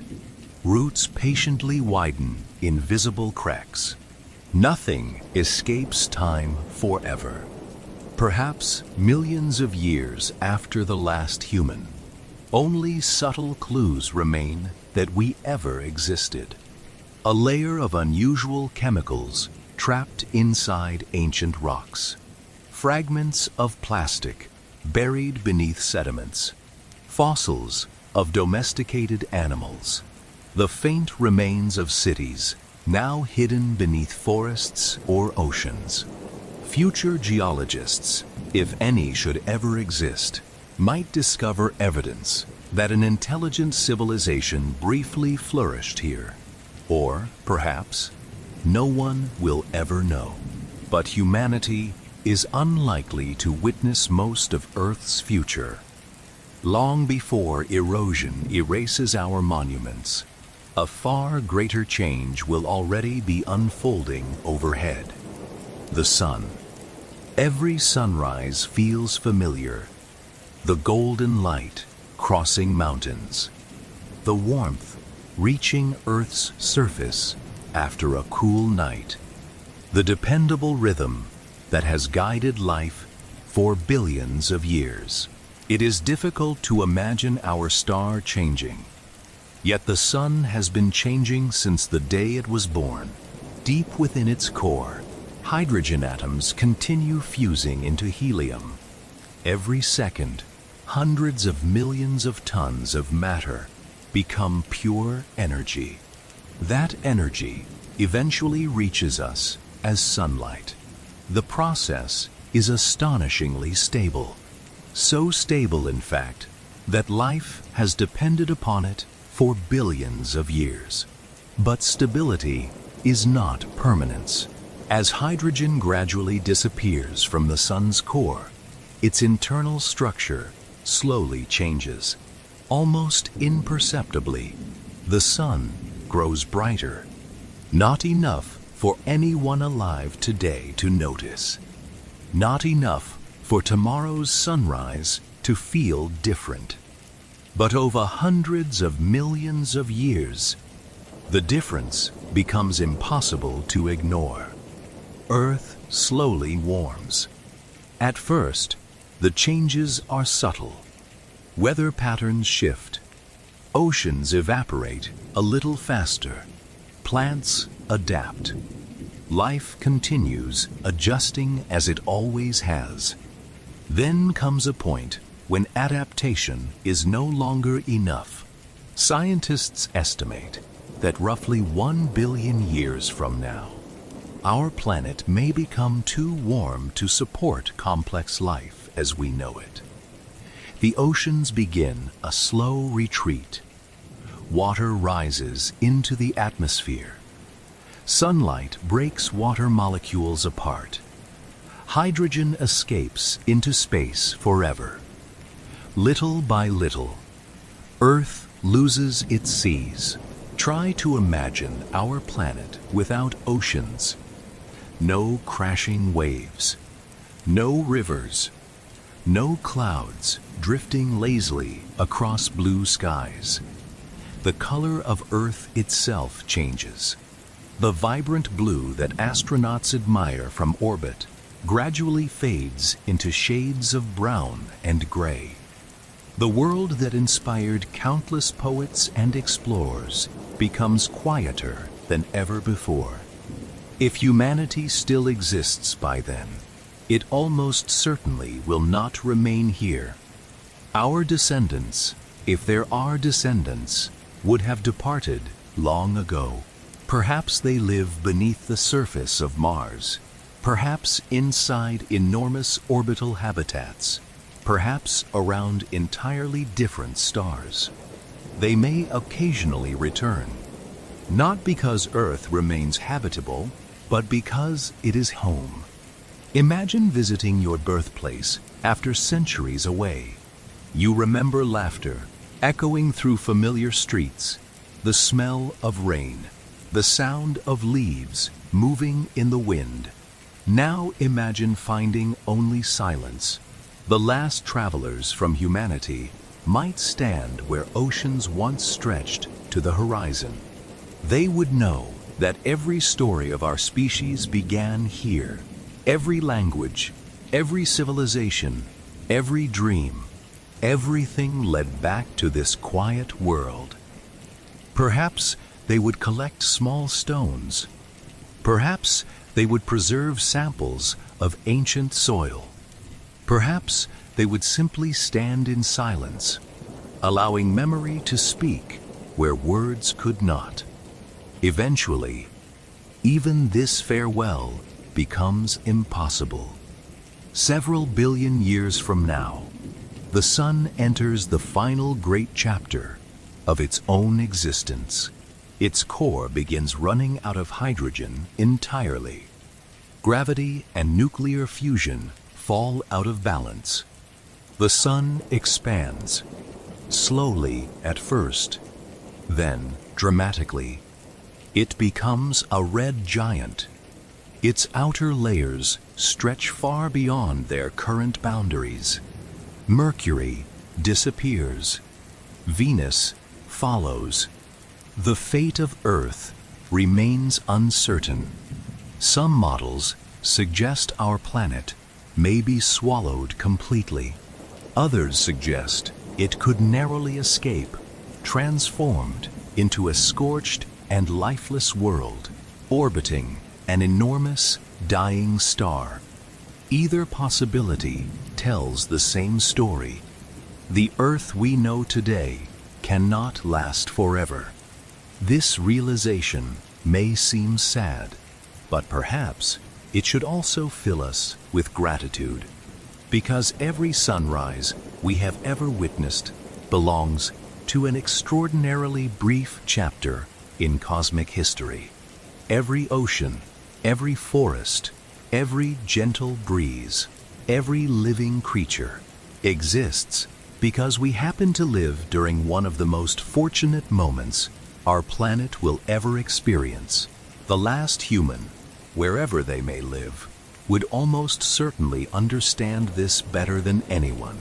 Roots patiently widen invisible cracks. Nothing escapes time forever. Perhaps millions of years after the last human, only subtle clues remain that we ever existed. A layer of unusual chemicals trapped inside ancient rocks. Fragments of plastic buried beneath sediments. Fossils of domesticated animals. The faint remains of cities now hidden beneath forests or oceans. Future geologists, if any should ever exist, might discover evidence that an intelligent civilization briefly flourished here. Or, perhaps, no one will ever know. But humanity is unlikely to witness most of Earth's future. Long before erosion erases our monuments, a far greater change will already be unfolding overhead. The sun. Every sunrise feels familiar. The golden light crossing mountains. The warmth reaching Earth's surface after a cool night. The dependable rhythm that has guided life for billions of years. It is difficult to imagine our star changing. Yet the sun has been changing since the day it was born. Deep within its core, hydrogen atoms continue fusing into helium. Every second, hundreds of millions of tons of matter become pure energy. That energy eventually reaches us as sunlight. The process is astonishingly stable. So stable, in fact, that life has depended upon it for billions of years. But stability is not permanence. As hydrogen gradually disappears from the sun's core, its internal structure slowly changes. Almost imperceptibly, the sun grows brighter. Not enough for anyone alive today to notice. Not enough for tomorrow's sunrise to feel different. But over hundreds of millions of years, the difference becomes impossible to ignore. Earth slowly warms. At first, the changes are subtle. Weather patterns shift. Oceans evaporate a little faster. Plants adapt. Life continues, adjusting as it always has. Then comes a point when adaptation is no longer enough. Scientists estimate that roughly 1 billion years from now, our planet may become too warm to support complex life as we know it. The oceans begin a slow retreat. Water rises into the atmosphere. Sunlight breaks water molecules apart. Hydrogen escapes into space forever. Little by little, Earth loses its seas. Try to imagine our planet without oceans. No crashing waves. No rivers. No clouds drifting lazily across blue skies. The color of Earth itself changes. The vibrant blue that astronauts admire from orbit gradually fades into shades of brown and gray. The world that inspired countless poets and explorers becomes quieter than ever before. If humanity still exists by then, it almost certainly will not remain here. Our descendants, if there are descendants, would have departed long ago. Perhaps they live beneath the surface of Mars, perhaps inside enormous orbital habitats, perhaps around entirely different stars. They may occasionally return, not because Earth remains habitable, but because it is home. Imagine visiting your birthplace after centuries away. You remember laughter echoing through familiar streets, the smell of rain, the sound of leaves moving in the wind. Now imagine finding only silence, The last travelers from humanity might stand where oceans once stretched to the horizon. They would know that every story of our species began here. Every language, every civilization, every dream, everything led back to this quiet world. Perhaps they would collect small stones. Perhaps they would preserve samples of ancient soil. Perhaps they would simply stand in silence, allowing memory to speak where words could not. Eventually, even this farewell becomes impossible. Several billion years from now, the sun enters the final great chapter of its own existence. Its core begins running out of hydrogen entirely. Gravity and nuclear fusion fall out of balance. The sun expands, slowly at first, then dramatically. It becomes a red giant. Its outer layers stretch far beyond their current boundaries. Mercury disappears. Venus follows. The fate of Earth remains uncertain. Some models suggest our planet may be swallowed completely. Others suggest it could narrowly escape, transformed into a scorched and lifeless world, orbiting an enormous, dying star. Either possibility tells the same story. The Earth we know today cannot last forever. This realization may seem sad, but perhaps it should also fill us with gratitude, because every sunrise we have ever witnessed belongs to an extraordinarily brief chapter in cosmic history. Every ocean, every forest, every gentle breeze, every living creature exists because we happen to live during one of the most fortunate moments our planet will ever experience. The last human, wherever they may live, would almost certainly understand this better than anyone.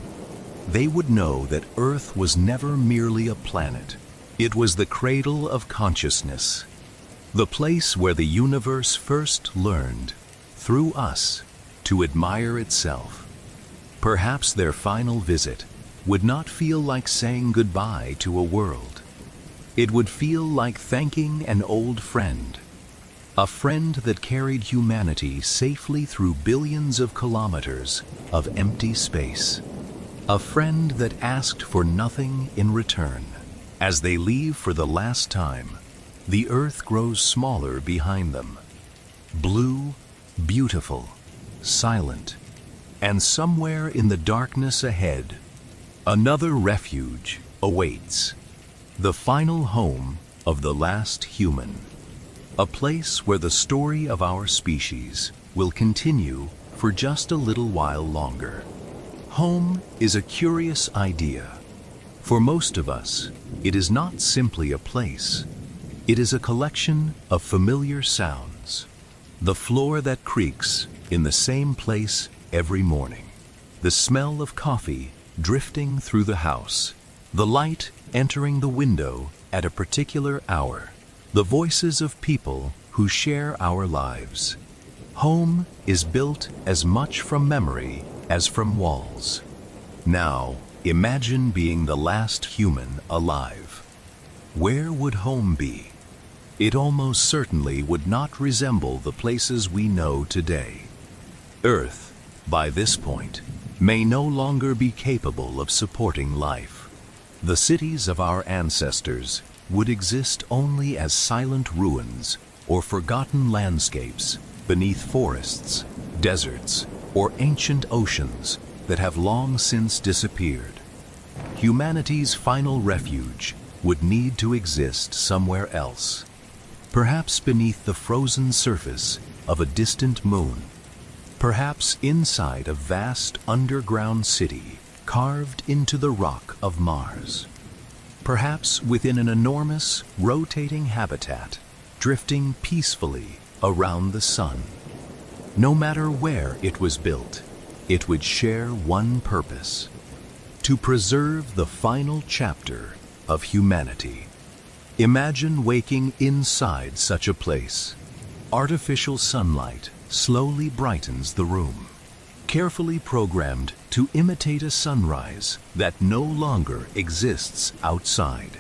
They would know that Earth was never merely a planet. It was the cradle of consciousness, the place where the universe first learned, through us, to admire itself. Perhaps their final visit would not feel like saying goodbye to a world. It would feel like thanking an old friend, a friend that carried humanity safely through billions of kilometers of empty space, a friend that asked for nothing in return. As they leave for the last time, the Earth grows smaller behind them. Blue, beautiful, silent, and somewhere in the darkness ahead, another refuge awaits. The final home of the last human. A place where the story of our species will continue for just a little while longer. Home is a curious idea. For most of us, it is not simply a place. It is a collection of familiar sounds. The floor that creaks in the same place every morning. The smell of coffee drifting through the house. The light entering the window at a particular hour. The voices of people who share our lives. Home is built as much from memory as from walls. Now, imagine being the last human alive. Where would home be? It almost certainly would not resemble the places we know today. Earth, by this point, may no longer be capable of supporting life. The cities of our ancestors would exist only as silent ruins or forgotten landscapes beneath forests, deserts, or ancient oceans that have long since disappeared. Humanity's final refuge would need to exist somewhere else, perhaps beneath the frozen surface of a distant moon, perhaps inside a vast underground city carved into the rock of Mars, perhaps within an enormous, rotating habitat drifting peacefully around the sun. No matter where it was built, it would share one purpose: to preserve the final chapter of humanity. Imagine waking inside such a place. Artificial sunlight slowly brightens the room, carefully programmed to imitate a sunrise that no longer exists outside.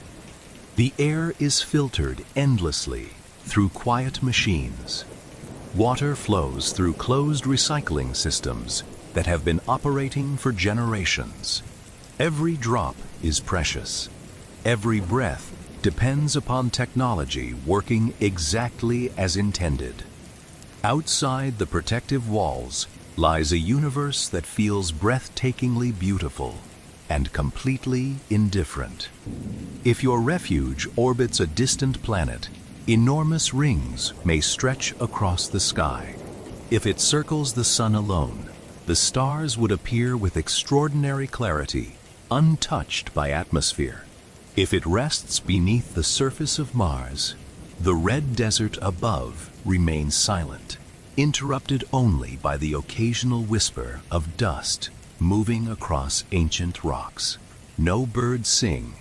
The air is filtered endlessly through quiet machines. Water flows through closed recycling systems that have been operating for generations. Every drop is precious. Every breath depends upon technology working exactly as intended. Outside the protective walls lies a universe that feels breathtakingly beautiful and completely indifferent. If your refuge orbits a distant planet, enormous rings may stretch across the sky. If it circles the sun alone, the stars would appear with extraordinary clarity, untouched by atmosphere. If it rests beneath the surface of Mars, the red desert above remains silent, interrupted only by the occasional whisper of dust moving across ancient rocks. No birds sing,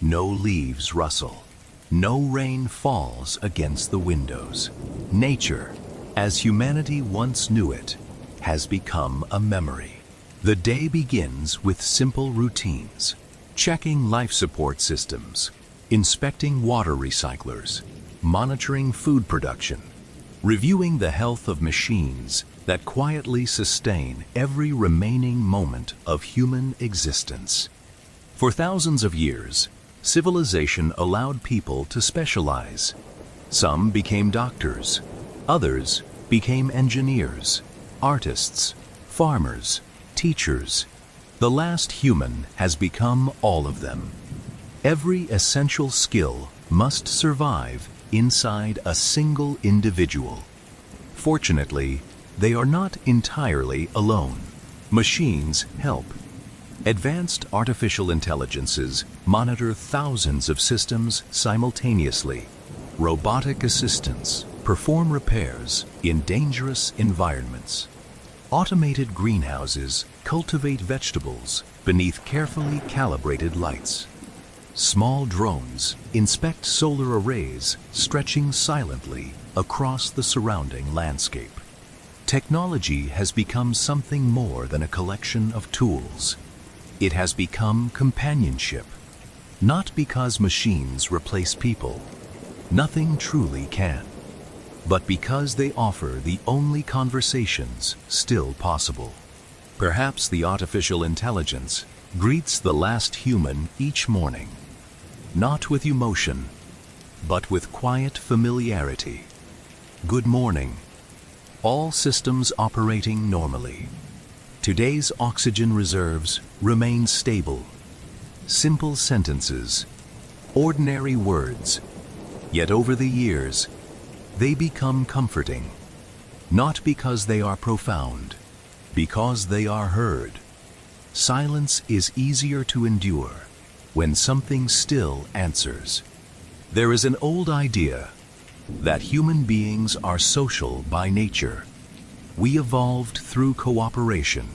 no leaves rustle, no rain falls against the windows. Nature, as humanity once knew it, has become a memory. The day begins with simple routines: checking life support systems, inspecting water recyclers, monitoring food production, reviewing the health of machines that quietly sustain every remaining moment of human existence. For thousands of years, civilization allowed people to specialize. Some became doctors, others became engineers, artists, farmers, teachers. The last human has become all of them. Every essential skill must survive inside a single individual. Fortunately, they are not entirely alone. Machines help. Advanced artificial intelligences monitor thousands of systems simultaneously. Robotic assistants perform repairs in dangerous environments. Automated greenhouses cultivate vegetables beneath carefully calibrated lights. Small drones inspect solar arrays stretching silently across the surrounding landscape. Technology has become something more than a collection of tools. It has become companionship. Not because machines replace people. Nothing truly can. But because they offer the only conversations still possible. Perhaps the artificial intelligence greets the last human each morning, not with emotion, but with quiet familiarity. Good morning. All systems operating normally. Today's oxygen reserves remain stable. Simple sentences, ordinary words, yet over the years, they become comforting, not because they are profound, because they are heard. Silence is easier to endure when something still answers. There is an old idea that human beings are social by nature. We evolved through cooperation,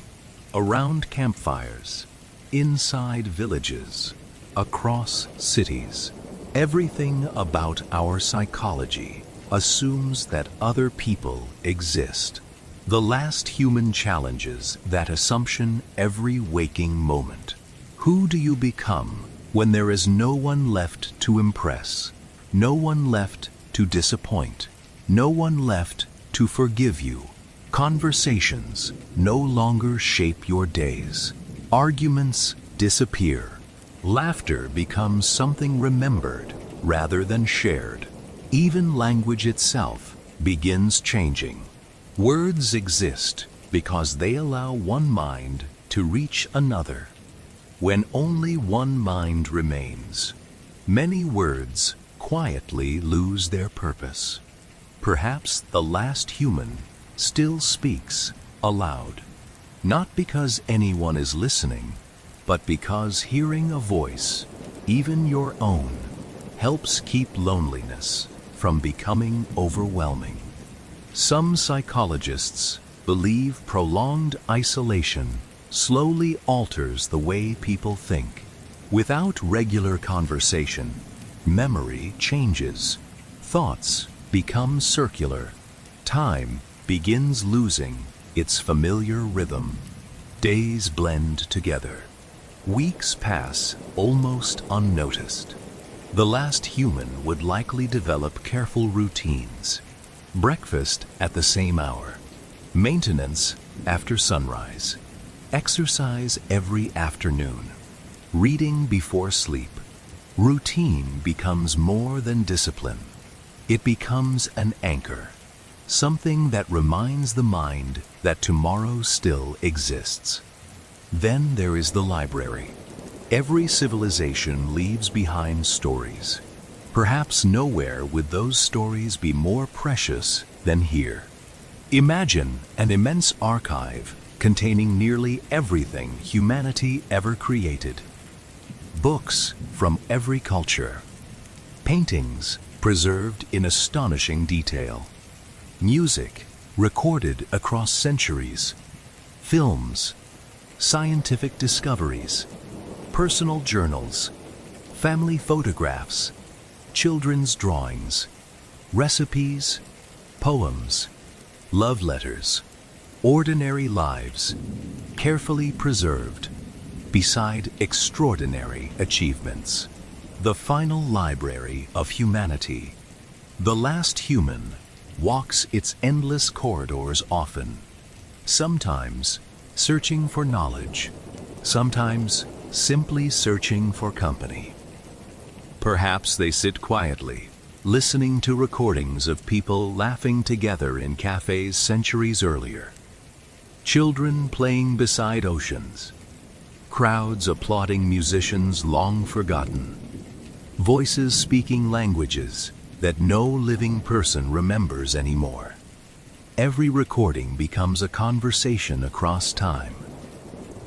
around campfires, inside villages, across cities. Everything about our psychology assumes that other people exist. The last human challenges that assumption every waking moment. Who do you become when there is no one left to impress, no one left to disappoint, no one left to forgive you? Conversations no longer shape your days. Arguments disappear. Laughter becomes something remembered rather than shared. Even language itself begins changing. Words exist because they allow one mind to reach another. When only one mind remains, many words quietly lose their purpose. Perhaps the last human still speaks aloud, not because anyone is listening, but because hearing a voice, even your own, helps keep loneliness from becoming overwhelming. Some psychologists believe prolonged isolation slowly alters the way people think. Without regular conversation, memory changes, thoughts become circular, time begins losing its familiar rhythm. Days blend together. Weeks pass almost unnoticed. The last human would likely develop careful routines. Breakfast at the same hour, maintenance after sunrise, exercise every afternoon, reading before sleep. Routine becomes more than discipline. It becomes an anchor, something that reminds the mind that tomorrow still exists. Then there is the library. Every civilization leaves behind stories. Perhaps nowhere would those stories be more precious than here. Imagine an immense archive containing nearly everything humanity ever created. Books from every culture. Paintings preserved in astonishing detail. Music recorded across centuries. Films, scientific discoveries, personal journals, family photographs, children's drawings, recipes, poems, love letters, ordinary lives, carefully preserved beside extraordinary achievements. The final library of humanity. The last human walks its endless corridors often, sometimes searching for knowledge, sometimes simply searching for company. Perhaps they sit quietly, listening to recordings of people laughing together in cafes centuries earlier, children playing beside oceans, crowds applauding musicians long forgotten, voices speaking languages that no living person remembers anymore. Every recording becomes a conversation across time.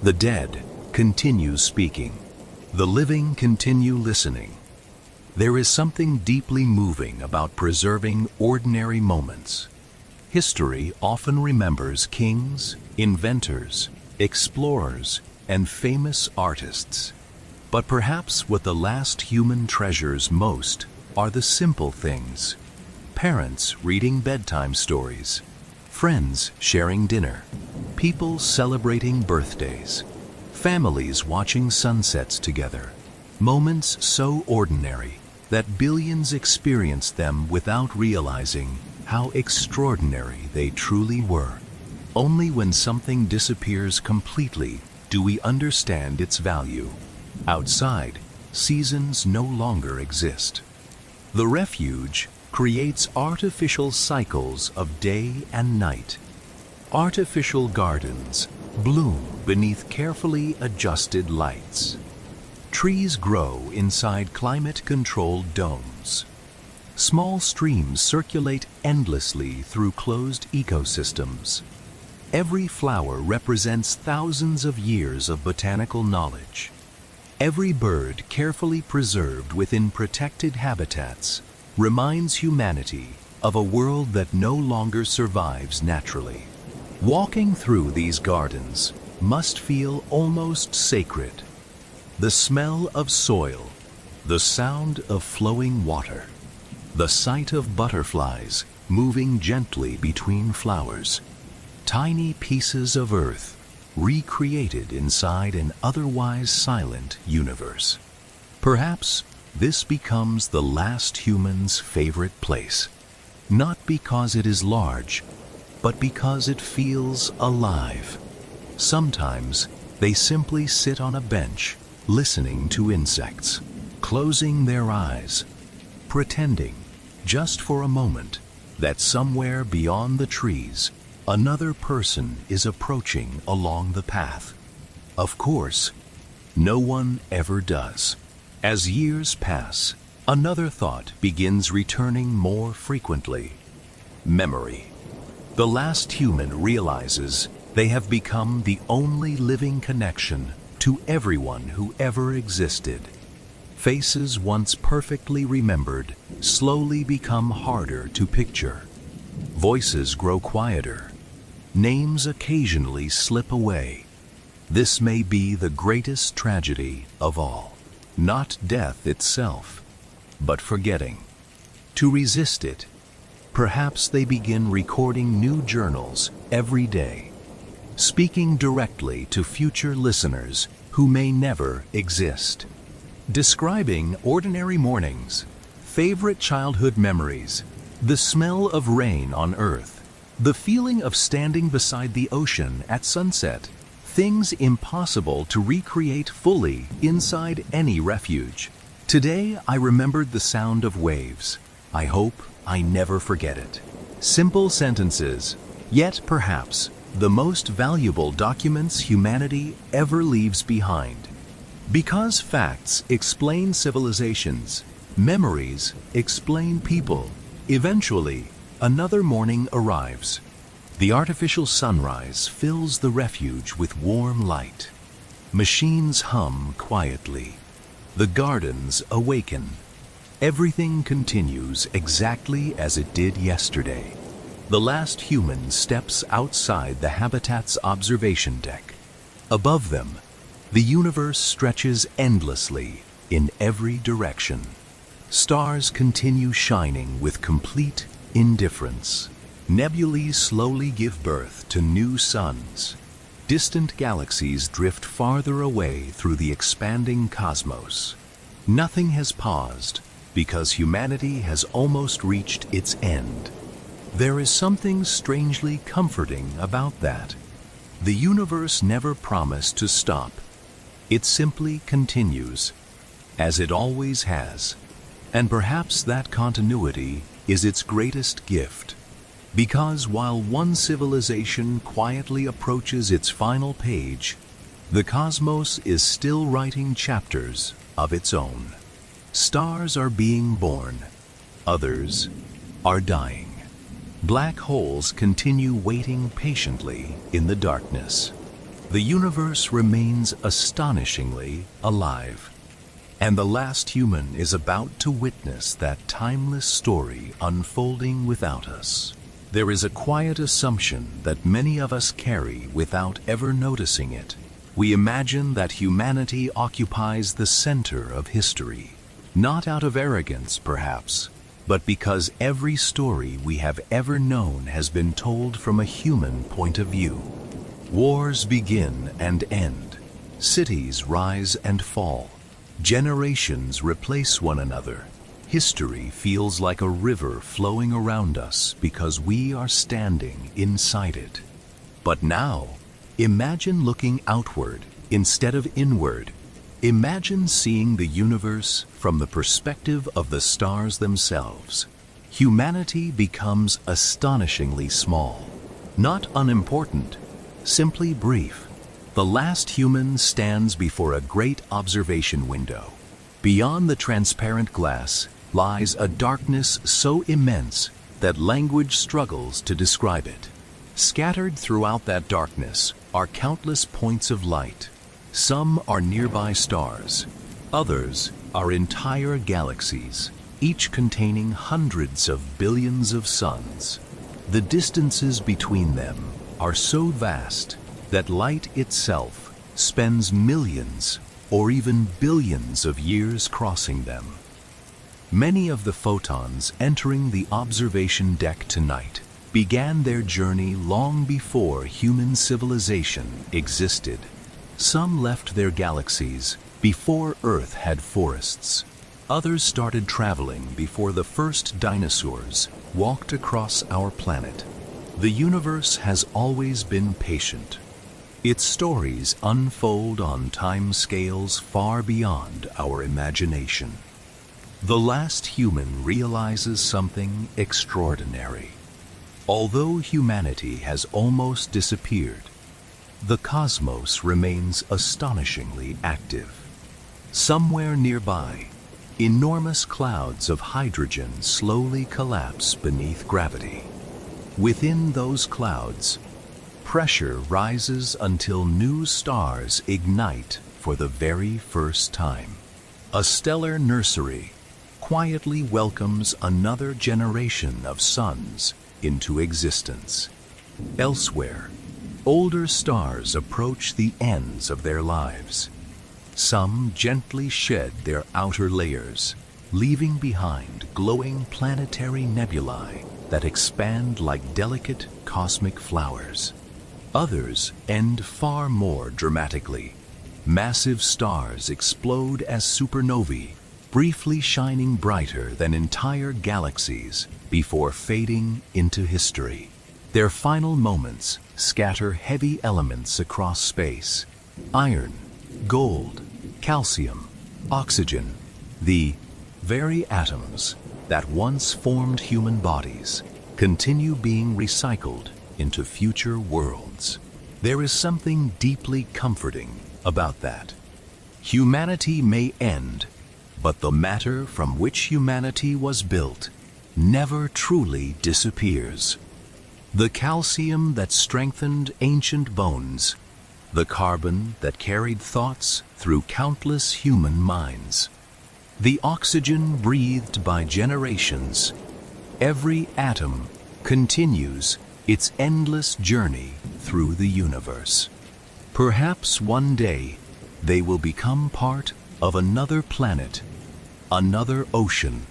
The dead continue speaking. The living continue listening. There is something deeply moving about preserving ordinary moments. History often remembers kings, inventors, explorers, and famous artists. But perhaps what the last human treasures most are the simple things. Parents reading bedtime stories, friends sharing dinner, people celebrating birthdays, families watching sunsets together. Moments so ordinary that billions experience them without realizing how extraordinary they truly were. Only when something disappears completely do we understand its value. Outside, seasons no longer exist. The refuge creates artificial cycles of day and night. Artificial gardens bloom beneath carefully adjusted lights. Trees grow inside climate-controlled domes. Small streams circulate endlessly through closed ecosystems. Every flower represents thousands of years of botanical knowledge. Every bird carefully preserved within protected habitats reminds humanity of a world that no longer survives naturally. Walking through these gardens must feel almost sacred. The smell of soil, the sound of flowing water, the sight of butterflies moving gently between flowers, tiny pieces of earth recreated inside an otherwise silent universe. Perhaps this becomes the last human's favorite place, not because it is large, but because it feels alive. Sometimes they simply sit on a bench, listening to insects, closing their eyes, pretending, just for a moment, that somewhere beyond the trees, another person is approaching along the path. Of course, no one ever does. As years pass, another thought begins returning more frequently. Memory. The last human realizes they have become the only living connection to everyone who ever existed. Faces once perfectly remembered slowly become harder to picture. Voices grow quieter. names occasionally slip away. This may be the greatest tragedy of all. Not death itself, but forgetting. To resist it, perhaps they begin recording new journals every day, speaking directly to future listeners who may never exist. Describing ordinary mornings, favorite childhood memories, the smell of rain on Earth, the feeling of standing beside the ocean at sunset, things impossible to recreate fully inside any refuge. Today I remembered the sound of waves. I hope I never forget it. Simple sentences, yet perhaps the most valuable documents humanity ever leaves behind. Because facts explain civilizations, memories explain people. Eventually, another morning arrives. The artificial sunrise fills the refuge with warm light. Machines hum quietly. The gardens awaken. Everything continues exactly as it did yesterday. The last human steps outside the habitat's observation deck. Above them, the universe stretches endlessly in every direction. Stars continue shining with complete indifference. Nebulae slowly give birth to new suns. Distant galaxies drift farther away through the expanding cosmos. Nothing has paused because humanity has almost reached its end. There is something strangely comforting about that. The universe never promised to stop. It simply continues, as it always has. And perhaps that continuity is its greatest gift. Because while one civilization quietly approaches its final page, the cosmos is still writing chapters of its own. Stars are being born, others are dying. Black holes continue waiting patiently in the darkness. The universe remains astonishingly alive. And the last human is about to witness that timeless story unfolding without us. There is a quiet assumption that many of us carry without ever noticing it. We imagine that humanity occupies the center of history, not out of arrogance, perhaps, but because every story we have ever known has been told from a human point of view. Wars begin and end. Cities rise and fall. Generations replace one another. History feels like a river flowing around us because we are standing inside it. But now, imagine looking outward instead of inward. Imagine seeing the universe from the perspective of the stars themselves. Humanity becomes astonishingly small. Not unimportant, simply brief. The last human stands before a great observation window. Beyond the transparent glass lies a darkness so immense that language struggles to describe it. Scattered throughout that darkness are countless points of light. Some are nearby stars, others are entire galaxies, each containing hundreds of billions of suns. The distances between them are so vast that light itself spends millions or even billions of years crossing them. Many of the photons entering the observation deck tonight began their journey long before human civilization existed. Some left their galaxies before Earth had forests. Others started traveling before the first dinosaurs walked across our planet. The universe has always been patient. Its stories unfold on time scales far beyond our imagination. The last human realizes something extraordinary. Although humanity has almost disappeared, the cosmos remains astonishingly active. Somewhere nearby, enormous clouds of hydrogen slowly collapse beneath gravity. Within those clouds, pressure rises until new stars ignite for the very first time. A stellar nursery quietly welcomes another generation of suns into existence. Elsewhere, older stars approach the ends of their lives. Some gently shed their outer layers, leaving behind glowing planetary nebulae that expand like delicate cosmic flowers. Others end far more dramatically. Massive stars explode as supernovae, briefly shining brighter than entire galaxies before fading into history. Their final moments scatter heavy elements across space: iron, gold, calcium, oxygen, the very atoms that once formed human bodies continue being recycled into future worlds. There is something deeply comforting about that. Humanity may end, but the matter from which humanity was built never truly disappears. The calcium that strengthened ancient bones, the carbon that carried thoughts through countless human minds, the oxygen breathed by generations, every atom continues its endless journey through the universe. Perhaps one day they will become part of another planet, another ocean,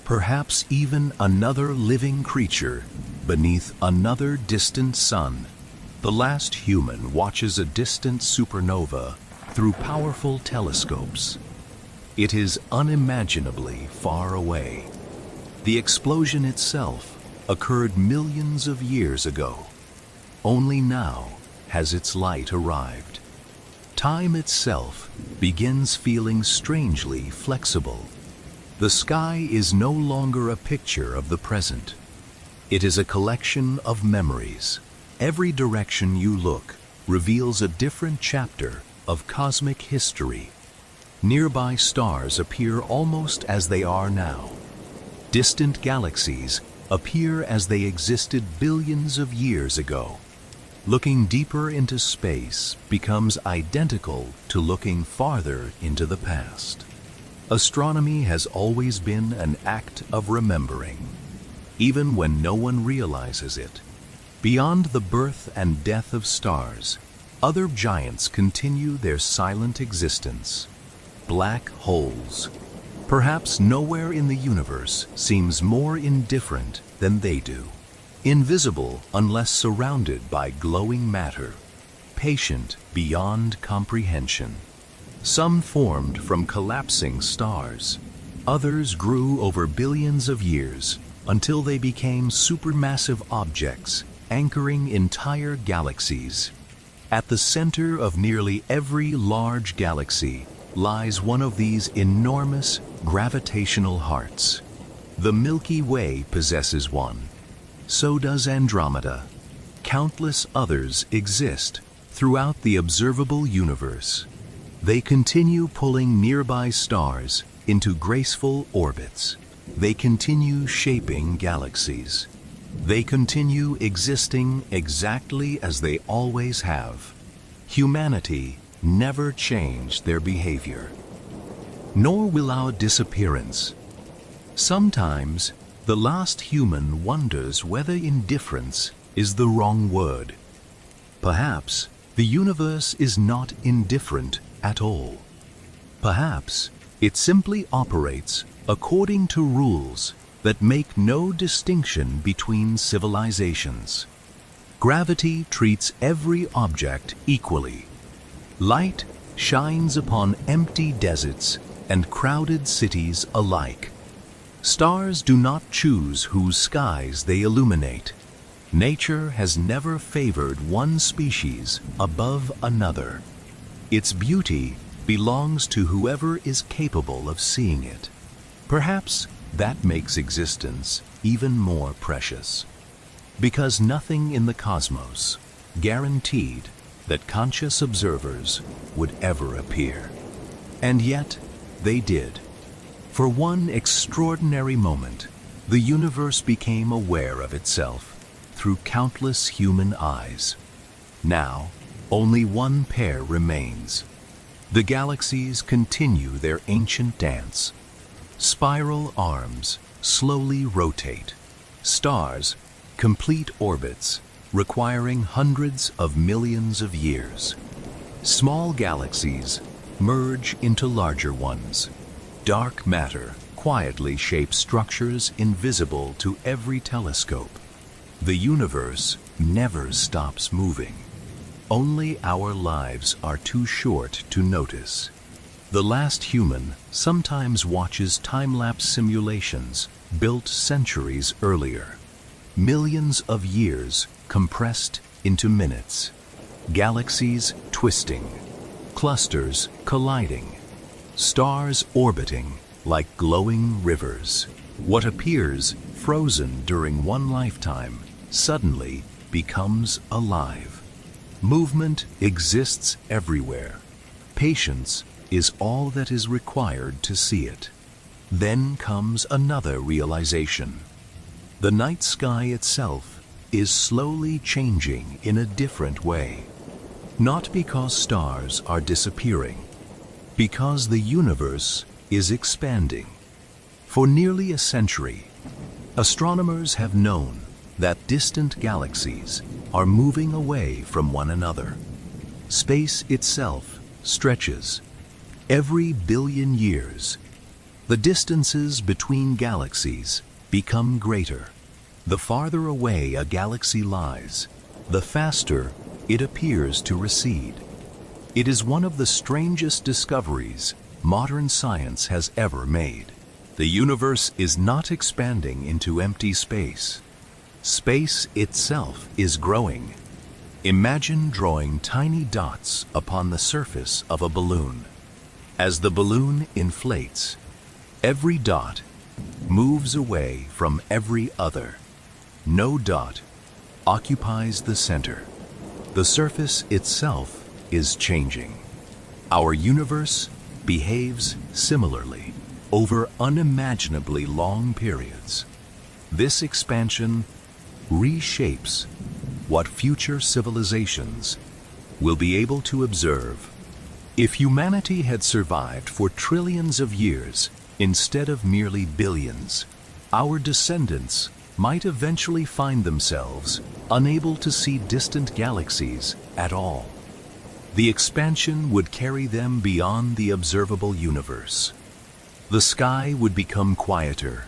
perhaps even another living creature beneath another distant sun. The last human watches a distant supernova through powerful telescopes. It is unimaginably far away. The explosion itself occurred millions of years ago. Only now has its light arrived. Time itself begins feeling strangely flexible. The sky is no longer a picture of the present. It is a collection of memories. Every direction you look reveals a different chapter of cosmic history. Nearby stars appear almost as they are now. Distant galaxies appear as they existed billions of years ago. Looking deeper into space becomes identical to looking farther into the past. Astronomy has always been an act of remembering, even when no one realizes it. Beyond the birth and death of stars, other giants continue their silent existence. Black holes. Perhaps nowhere in the universe seems more indifferent than they do. Invisible unless surrounded by glowing matter. Patient beyond comprehension. Some formed from collapsing stars. Others grew over billions of years until they became supermassive objects anchoring entire galaxies. At the center of nearly every large galaxy lies one of these enormous gravitational hearts. The Milky Way possesses one. So does Andromeda. Countless others exist throughout the observable universe. They continue pulling nearby stars into graceful orbits. They continue shaping galaxies. They continue existing exactly as they always have. Humanity never changed their behavior. Nor will our disappearance. Sometimes, the last human wonders whether indifference is the wrong word. Perhaps the universe is not indifferent at all. Perhaps it simply operates according to rules that make no distinction between civilizations. Gravity treats every object equally. Light shines upon empty deserts and crowded cities alike. Stars do not choose whose skies they illuminate. Nature has never favored one species above another. Its beauty belongs to whoever is capable of seeing it. Perhaps that makes existence even more precious. Because nothing in the cosmos guaranteed that conscious observers would ever appear. And yet, they did. For one extraordinary moment, the universe became aware of itself through countless human eyes. Now, only one pair remains. The galaxies continue their ancient dance. Spiral arms slowly rotate. Stars complete orbits requiring hundreds of millions of years. Small galaxies merge into larger ones. Dark matter quietly shapes structures invisible to every telescope. The universe never stops moving. Only our lives are too short to notice. The last human sometimes watches time-lapse simulations built centuries earlier. Millions of years compressed into minutes. Galaxies twisting, clusters colliding, stars orbiting like glowing rivers. What appears frozen during one lifetime suddenly becomes alive. Movement exists everywhere. Patience is all that is required to see it. Then comes another realization. The night sky itself is slowly changing in a different way. Not because stars are disappearing, because the universe is expanding. For nearly a century, astronomers have known that distant galaxies are moving away from one another. Space itself stretches. Every billion years, the distances between galaxies become greater. The farther away a galaxy lies, the faster it appears to recede. It is one of the strangest discoveries modern science has ever made. The universe is not expanding into empty space. Space itself is growing. Imagine drawing tiny dots upon the surface of a balloon. As the balloon inflates, every dot moves away from every other. No dot occupies the center. The surface itself is changing. Our universe behaves similarly over unimaginably long periods. This expansion reshapes what future civilizations will be able to observe. If humanity had survived for trillions of years instead of merely billions, our descendants might eventually find themselves unable to see distant galaxies at all. The expansion would carry them beyond the observable universe. The sky would become quieter,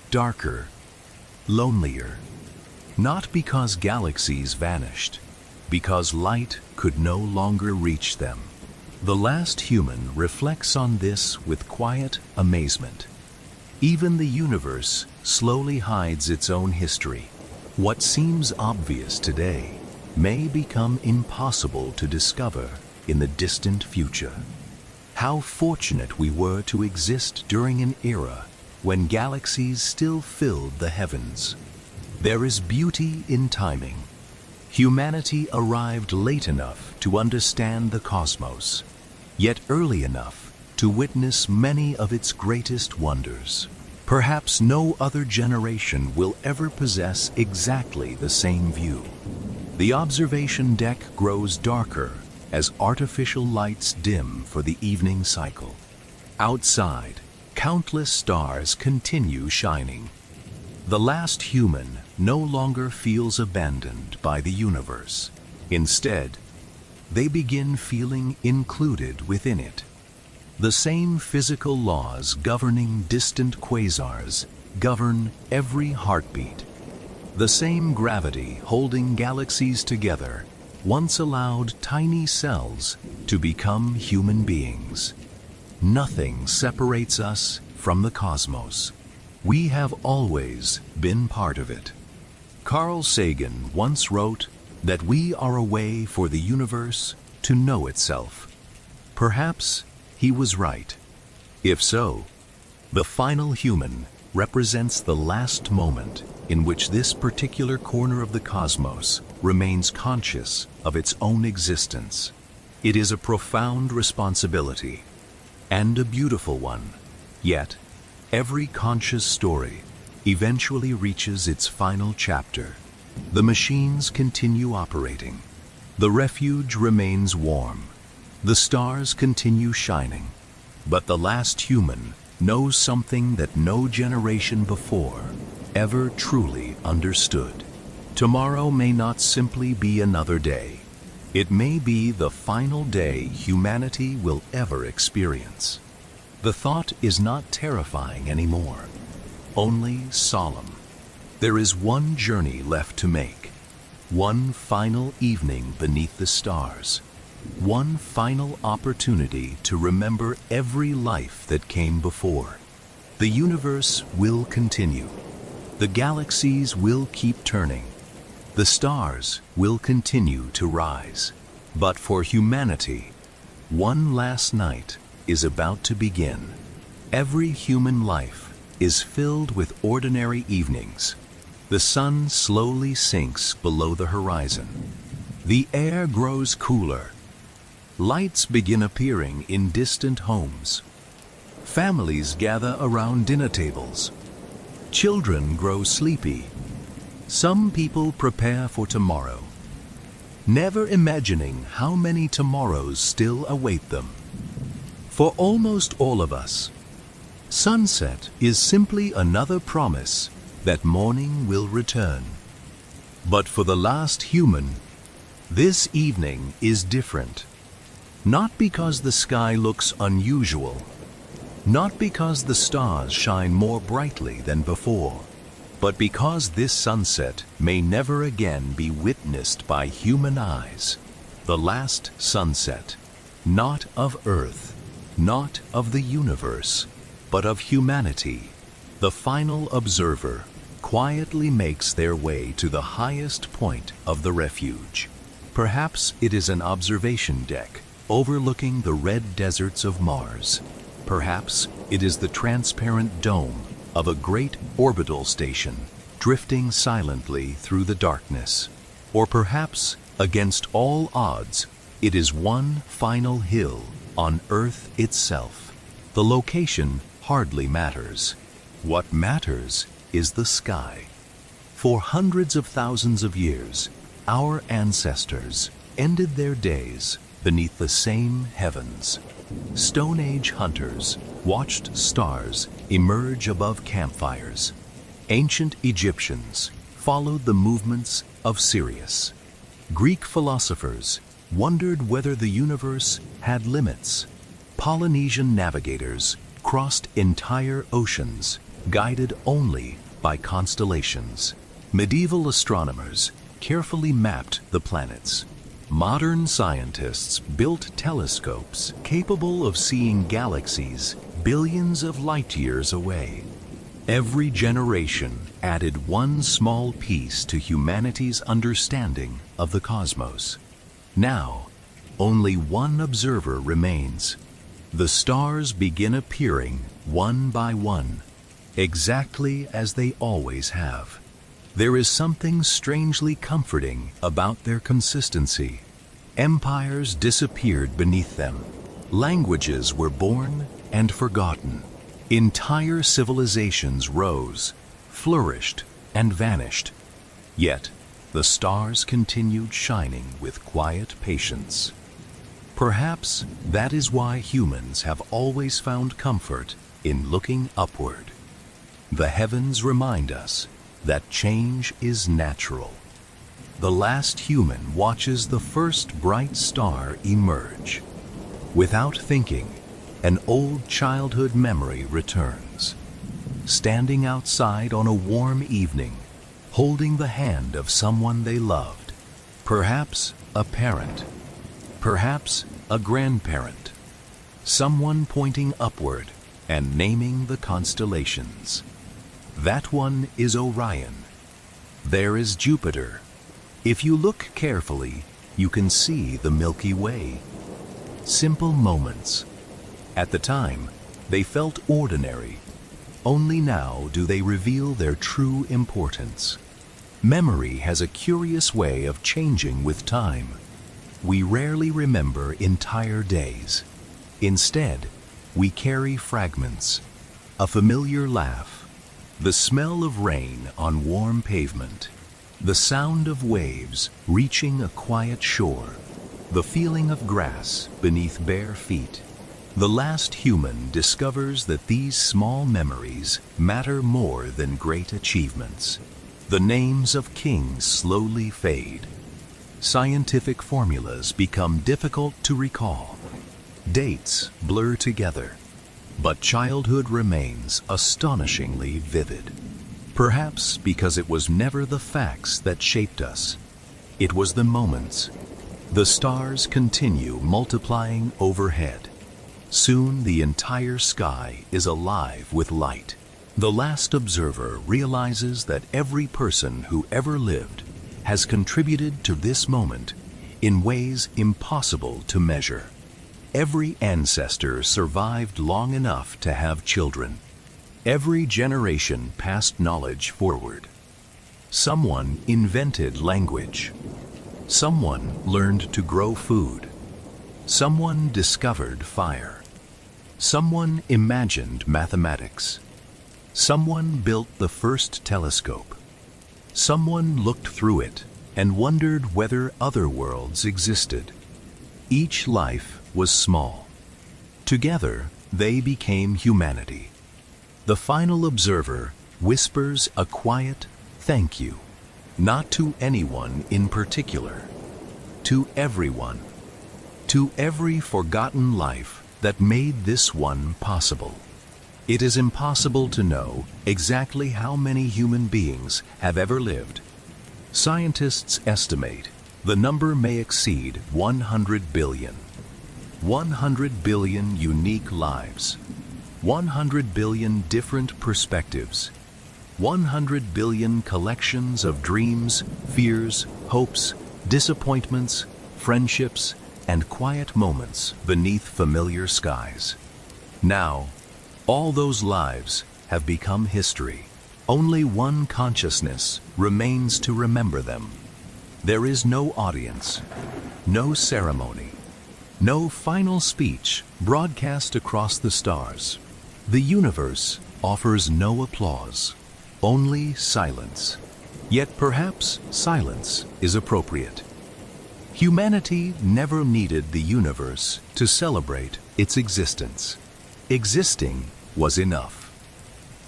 darker, lonelier, not because galaxies vanished, because light could no longer reach them. The last human reflects on this with quiet amazement. Even the universe slowly hides its own history. What seems obvious today may become impossible to discover in the distant future. How fortunate we were to exist during an era when galaxies still filled the heavens. There is beauty in timing. Humanity arrived late enough to understand the cosmos, yet early enough to witness many of its greatest wonders. Perhaps no other generation will ever possess exactly the same view. The observation deck grows darker as artificial lights dim for the evening cycle. Outside, countless stars continue shining. The last human no longer feels abandoned by the universe. Instead, they begin feeling included within it. The same physical laws governing distant quasars govern every heartbeat. The same gravity holding galaxies together once allowed tiny cells to become human beings. Nothing separates us from the cosmos. We have always been part of it. Carl Sagan once wrote that we are a way for the universe to know itself. Perhaps he was right. If so, the final human represents the last moment in which this particular corner of the cosmos remains conscious of its own existence. It is a profound responsibility, and a beautiful one. Yet, every conscious story eventually reaches its final chapter. The machines continue operating. The refuge remains warm. The stars continue shining. But the last human knows something that no generation before ever truly understood. Tomorrow may not simply be another day. It may be the final day humanity will ever experience. The thought is not terrifying anymore, only solemn. There is one journey left to make, one final evening beneath the stars, one final opportunity to remember every life that came before. The universe will continue. The galaxies will keep turning. The stars will continue to rise. But for humanity, one last night is about to begin. Every human life is filled with ordinary evenings. The sun slowly sinks below the horizon. The air grows cooler. Lights begin appearing in distant homes. Families gather around dinner tables. Children grow sleepy. Some people prepare for tomorrow, never imagining how many tomorrows still await them. For almost all of us, sunset is simply another promise that morning will return. But for the last human, this evening is different. Not because the sky looks unusual, not because the stars shine more brightly than before, but because this sunset may never again be witnessed by human eyes. The last sunset, not of Earth, not of the universe, but of humanity. The final observer quietly makes their way to the highest point of the refuge. Perhaps it is an observation deck overlooking the red deserts of Mars. Perhaps it is the transparent dome of a great orbital station drifting silently through the darkness. Or perhaps, against all odds, it is one final hill on Earth itself. The location hardly matters. What matters is the sky. For hundreds of thousands of years, our ancestors ended their days beneath the same heavens. Stone Age hunters watched stars emerge above campfires. Ancient Egyptians followed the movements of Sirius. Greek philosophers wondered whether the universe had limits. Polynesian navigators crossed entire oceans, guided only by constellations. Medieval astronomers carefully mapped the planets. Modern scientists built telescopes capable of seeing galaxies billions of light years away. Every generation added one small piece to humanity's understanding of the cosmos. Now, only one observer remains. The stars begin appearing one by one, exactly as they always have. There is something strangely comforting about their consistency. Empires disappeared beneath them. Languages were born and forgotten. Entire civilizations rose, flourished, and vanished. Yet, the stars continued shining with quiet patience. Perhaps that is why humans have always found comfort in looking upward. The heavens remind us that change is natural. The last human watches the first bright star emerge. Without thinking, an old childhood memory returns. Standing outside on a warm evening, holding the hand of someone they loved. Perhaps a parent. Perhaps a grandparent. Someone pointing upward and naming the constellations. That one is Orion. There is Jupiter. If you look carefully, you can see the Milky Way. Simple moments. At the time, they felt ordinary. Only now do they reveal their true importance. Memory has a curious way of changing with time. We rarely remember entire days. Instead, we carry fragments. A familiar laugh. The smell of rain on warm pavement. The sound of waves reaching a quiet shore. The feeling of grass beneath bare feet. The last human discovers that these small memories matter more than great achievements. The names of kings slowly fade. Scientific formulas become difficult to recall. Dates blur together, but childhood remains astonishingly vivid. Perhaps because it was never the facts that shaped us. It was the moments. The stars continue multiplying overhead. Soon the entire sky is alive with light. The last observer realizes that every person who ever lived has contributed to this moment in ways impossible to measure. Every ancestor survived long enough to have children. Every generation passed knowledge forward. Someone invented language. Someone learned to grow food. Someone discovered fire. Someone imagined mathematics. Someone built the first telescope. Someone looked through it and wondered whether other worlds existed. Each life was small. Together, they became humanity. The final observer whispers a quiet thank you, not to anyone in particular, to everyone, to every forgotten life that made this one possible. It is impossible to know exactly how many human beings have ever lived. Scientists estimate the number may exceed 100 billion. 100 billion unique lives. 100 billion different perspectives. 100 billion collections of dreams, fears, hopes, disappointments, friendships, and quiet moments beneath familiar skies. Now, all those lives have become history. Only one consciousness remains to remember them. There is no audience, no ceremony, no final speech broadcast across the stars. The universe offers no applause, only silence. Yet perhaps silence is appropriate. Humanity never needed the universe to celebrate its existence. Existing was enough.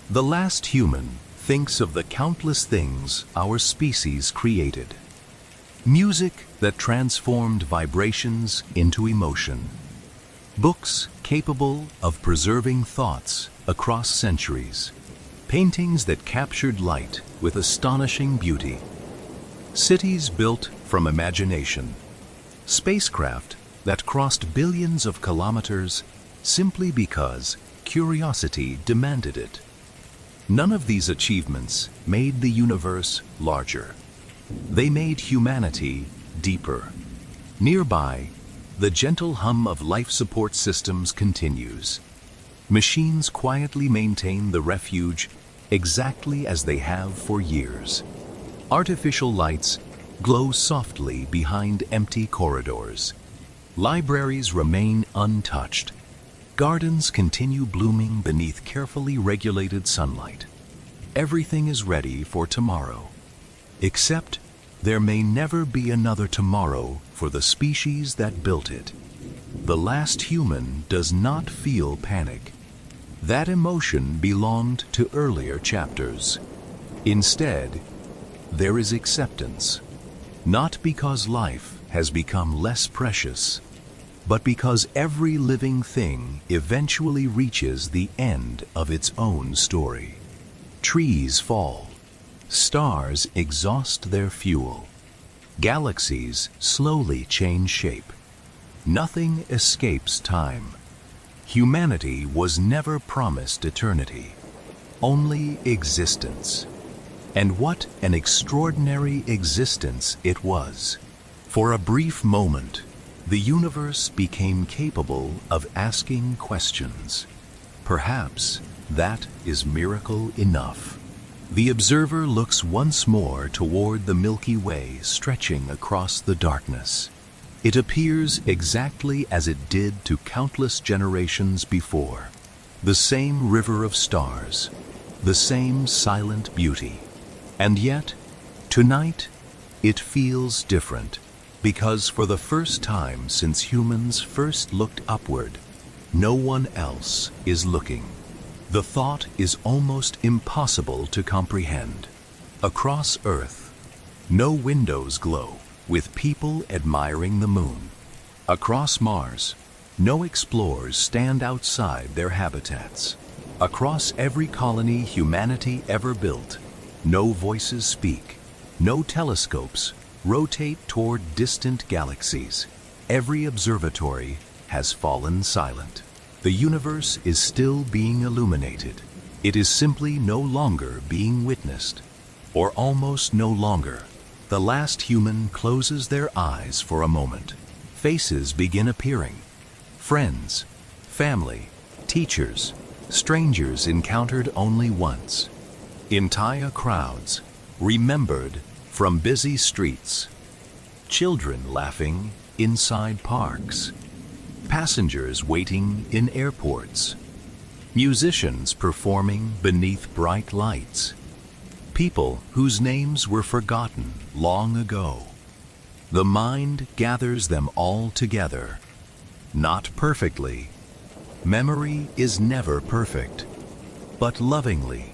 The last human thinks of the countless things our species created. Music that transformed vibrations into emotion. Books capable of preserving thoughts across centuries. Paintings that captured light with astonishing beauty. Cities built from imagination. Spacecraft that crossed billions of kilometers simply because curiosity demanded it. None of these achievements made the universe larger. They made humanity deeper. Nearby, the gentle hum of life support systems continues. Machines quietly maintain the refuge exactly as they have for years. Artificial lights glow softly behind empty corridors. Libraries remain untouched. Gardens continue blooming beneath carefully regulated sunlight. Everything is ready for tomorrow. Except there may never be another tomorrow for the species that built it. The last human does not feel panic. That emotion belonged to earlier chapters. Instead, there is acceptance. Not because life has become less precious, but because every living thing eventually reaches the end of its own story. Trees fall. Stars exhaust their fuel. Galaxies slowly change shape. Nothing escapes time. Humanity was never promised eternity, only existence. And what an extraordinary existence it was. For a brief moment, the universe became capable of asking questions. Perhaps that is miracle enough. The observer looks once more toward the Milky Way stretching across the darkness. It appears exactly as it did to countless generations before. The same river of stars, the same silent beauty. And yet, tonight, it feels different, because for the first time since humans first looked upward, no one else is looking. The thought is almost impossible to comprehend. Across Earth, no windows glow, with people admiring the moon. Across Mars, no explorers stand outside their habitats. Across every colony humanity ever built, no voices speak, no telescopes rotate toward distant galaxies. Every observatory has fallen silent. The universe is still being illuminated. It is simply no longer being witnessed, or almost no longer. The last human closes their eyes for a moment. Faces begin appearing. Friends, family, teachers, strangers encountered only once. Entire crowds, remembered from busy streets. Children laughing inside parks. Passengers waiting in airports. Musicians performing beneath bright lights. People whose names were forgotten long ago. The mind gathers them all together. Not perfectly. Memory is never perfect, but lovingly,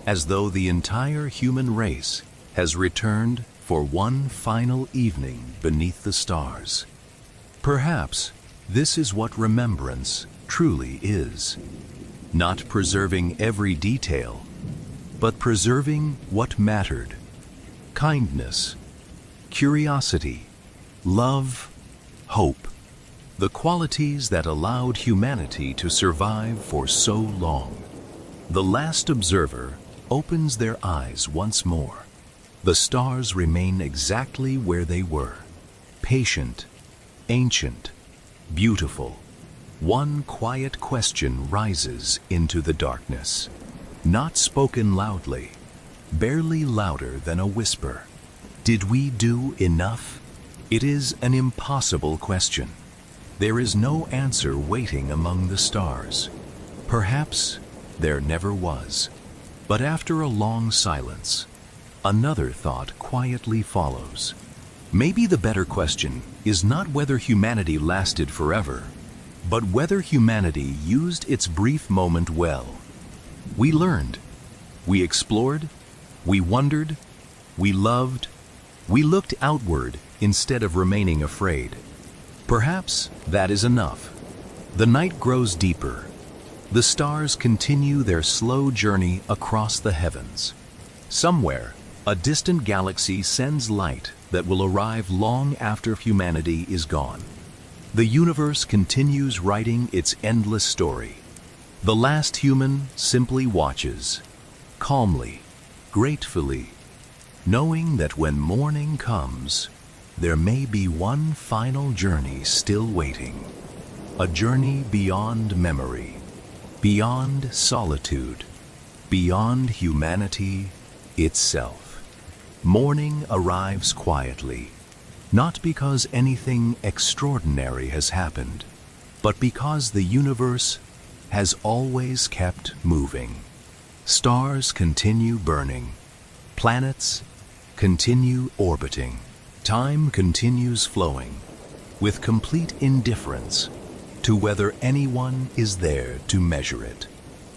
as though the entire human race has returned for one final evening beneath the stars. Perhaps this is what remembrance truly is. Not preserving every detail, but preserving what mattered. Kindness, curiosity, love, hope. The qualities that allowed humanity to survive for so long. The last observer opens their eyes once more. The stars remain exactly where they were. Patient, ancient, beautiful. One quiet question rises into the darkness. Not spoken loudly, barely louder than a whisper. Did we do enough? It is an impossible question. There is no answer waiting among the stars. Perhaps there never was. But after a long silence, another thought quietly follows. Maybe the better question is not whether humanity lasted forever, but whether humanity used its brief moment well. We learned, we explored, we wondered, we loved, we looked outward instead of remaining afraid. Perhaps that is enough. The night grows deeper. The stars continue their slow journey across the heavens. Somewhere, a distant galaxy sends light that will arrive long after humanity is gone. The universe continues writing its endless story. The last human simply watches, calmly, gratefully, knowing that when morning comes, there may be one final journey still waiting. A journey beyond memory, beyond solitude, beyond humanity itself. Morning arrives quietly, not because anything extraordinary has happened, but because the universe has always kept moving. Stars continue burning, planets continue orbiting, time continues flowing, with complete indifference to whether anyone is there to measure it.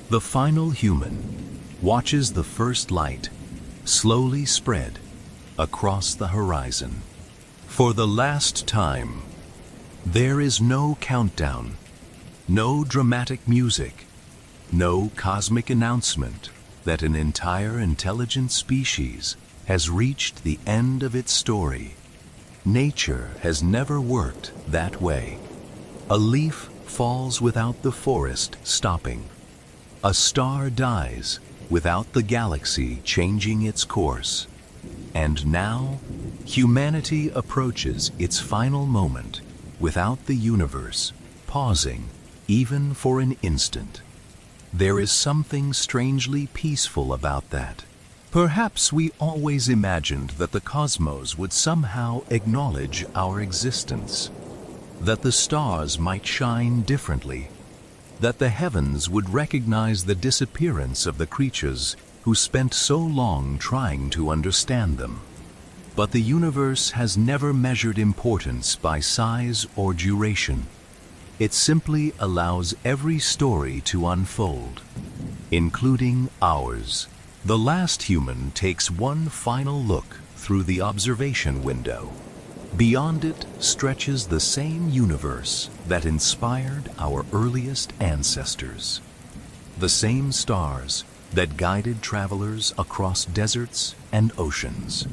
The final human watches the first light slowly spread across the horizon. For the last time, there is no countdown, no dramatic music, no cosmic announcement that an entire intelligent species has reached the end of its story. Nature has never worked that way. A leaf falls without the forest stopping. A star dies without the galaxy changing its course. And now, humanity approaches its final moment without the universe pausing even for an instant. There is something strangely peaceful about that. Perhaps we always imagined that the cosmos would somehow acknowledge our existence, that the stars might shine differently, that the heavens would recognize the disappearance of the creatures who spent so long trying to understand them. But the universe has never measured importance by size or duration. It simply allows every story to unfold, including ours. The last human takes one final look through the observation window. Beyond it stretches the same universe that inspired our earliest ancestors. The same stars that guided travelers across deserts and oceans.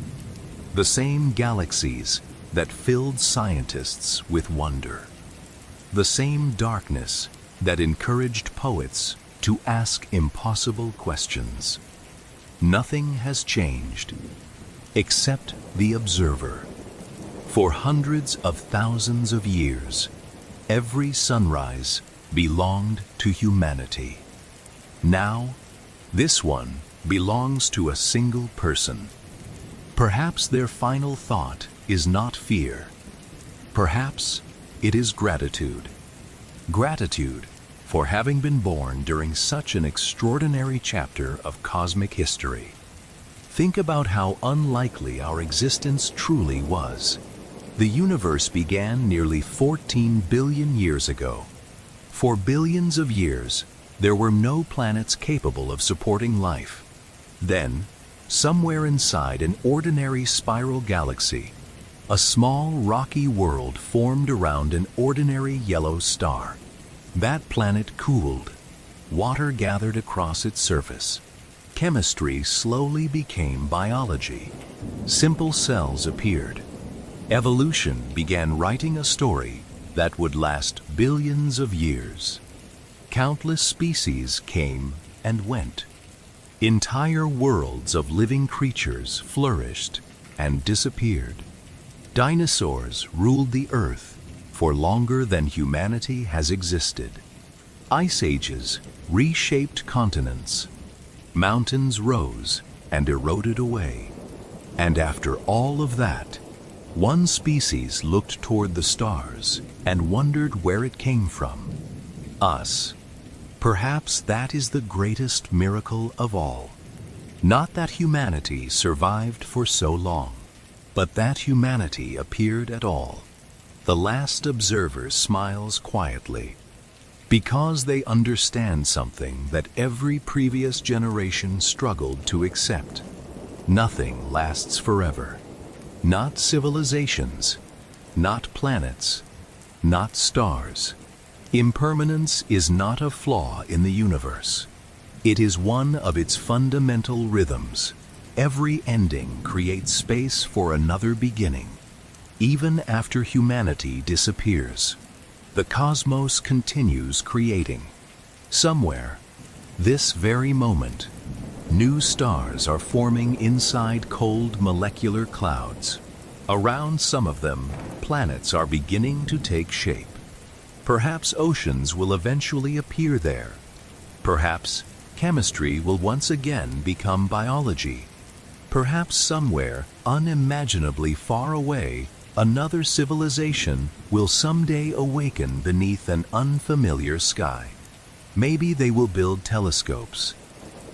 The same galaxies that filled scientists with wonder. The same darkness that encouraged poets to ask impossible questions. Nothing has changed, except the observer. For hundreds of thousands of years, every sunrise belonged to humanity. Now, this one belongs to a single person. Perhaps their final thought is not fear. Perhaps it is gratitude. Gratitude for having been born during such an extraordinary chapter of cosmic history. Think about how unlikely our existence truly was. The universe began nearly 14 billion years ago. For billions of years, there were no planets capable of supporting life. Then, somewhere inside an ordinary spiral galaxy, a small rocky world formed around an ordinary yellow star. That planet cooled. Water gathered across its surface. Chemistry slowly became biology. Simple cells appeared. Evolution began writing a story that would last billions of years. Countless species came and went. Entire worlds of living creatures flourished and disappeared. Dinosaurs ruled the earth for longer than humanity has existed. Ice ages reshaped continents. Mountains rose and eroded away. And after all of that, one species looked toward the stars and wondered where it came from. Us. Perhaps that is the greatest miracle of all. Not that humanity survived for so long, but that humanity appeared at all. The last observer smiles quietly, because they understand something that every previous generation struggled to accept. Nothing lasts forever. Not civilizations, not planets, not stars. Impermanence is not a flaw in the universe. It is one of its fundamental rhythms. Every ending creates space for another beginning. Even after humanity disappears, the cosmos continues creating. Somewhere, this very moment, new stars are forming inside cold molecular clouds. Around some of them, planets are beginning to take shape. Perhaps oceans will eventually appear there. Perhaps chemistry will once again become biology. Perhaps somewhere, unimaginably far away, another civilization will someday awaken beneath an unfamiliar sky. Maybe they will build telescopes.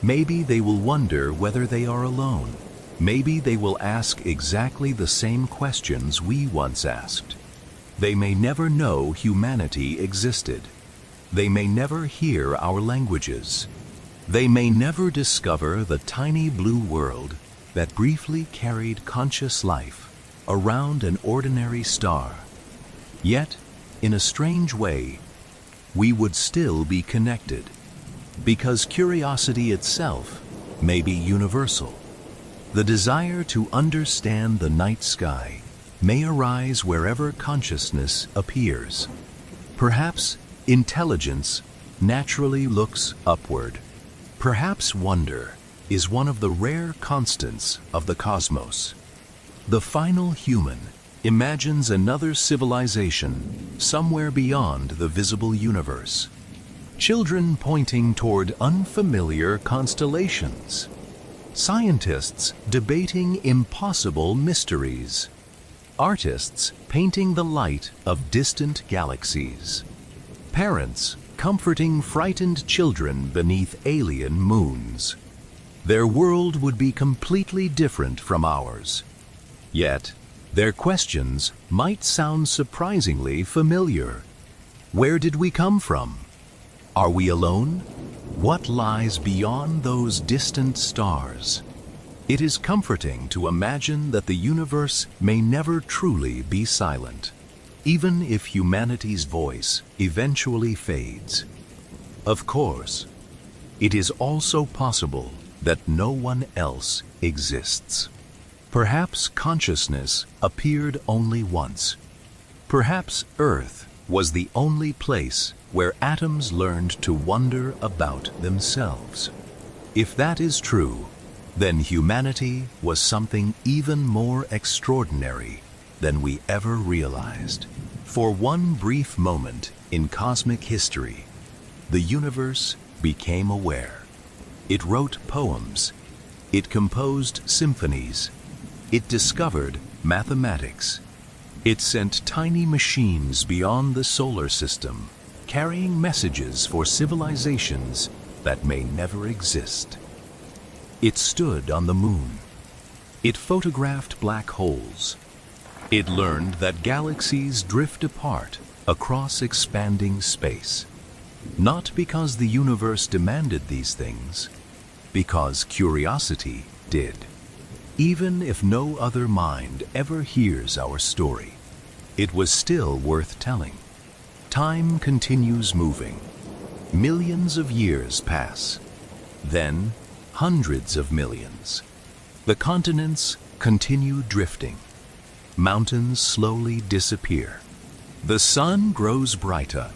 Maybe they will wonder whether they are alone. Maybe they will ask exactly the same questions we once asked. They may never know humanity existed. They may never hear our languages. They may never discover the tiny blue world that briefly carried conscious life around an ordinary star. Yet, in a strange way, we would still be connected, because curiosity itself may be universal. The desire to understand the night sky may arise wherever consciousness appears. Perhaps intelligence naturally looks upward. Perhaps wonder is one of the rare constants of the cosmos. The final human imagines another civilization somewhere beyond the visible universe. Children pointing toward unfamiliar constellations. Scientists debating impossible mysteries. Artists painting the light of distant galaxies. Parents comforting frightened children beneath alien moons. Their world would be completely different from ours. Yet, their questions might sound surprisingly familiar. Where did we come from? Are we alone? What lies beyond those distant stars? It is comforting to imagine that the universe may never truly be silent, even if humanity's voice eventually fades. Of course, it is also possible that no one else exists. Perhaps consciousness appeared only once. Perhaps Earth was the only place where atoms learned to wonder about themselves. If that is true, then humanity was something even more extraordinary than we ever realized. For one brief moment in cosmic history, the universe became aware. It wrote poems, it composed symphonies, it discovered mathematics. It sent tiny machines beyond the solar system, carrying messages for civilizations that may never exist. It stood on the moon. It photographed black holes. It learned that galaxies drift apart across expanding space. Not because the universe demanded these things, because curiosity did. Even if no other mind ever hears our story, it was still worth telling. Time continues moving. Millions of years pass. Then, hundreds of millions. The continents continue drifting. Mountains slowly disappear. The sun grows brighter.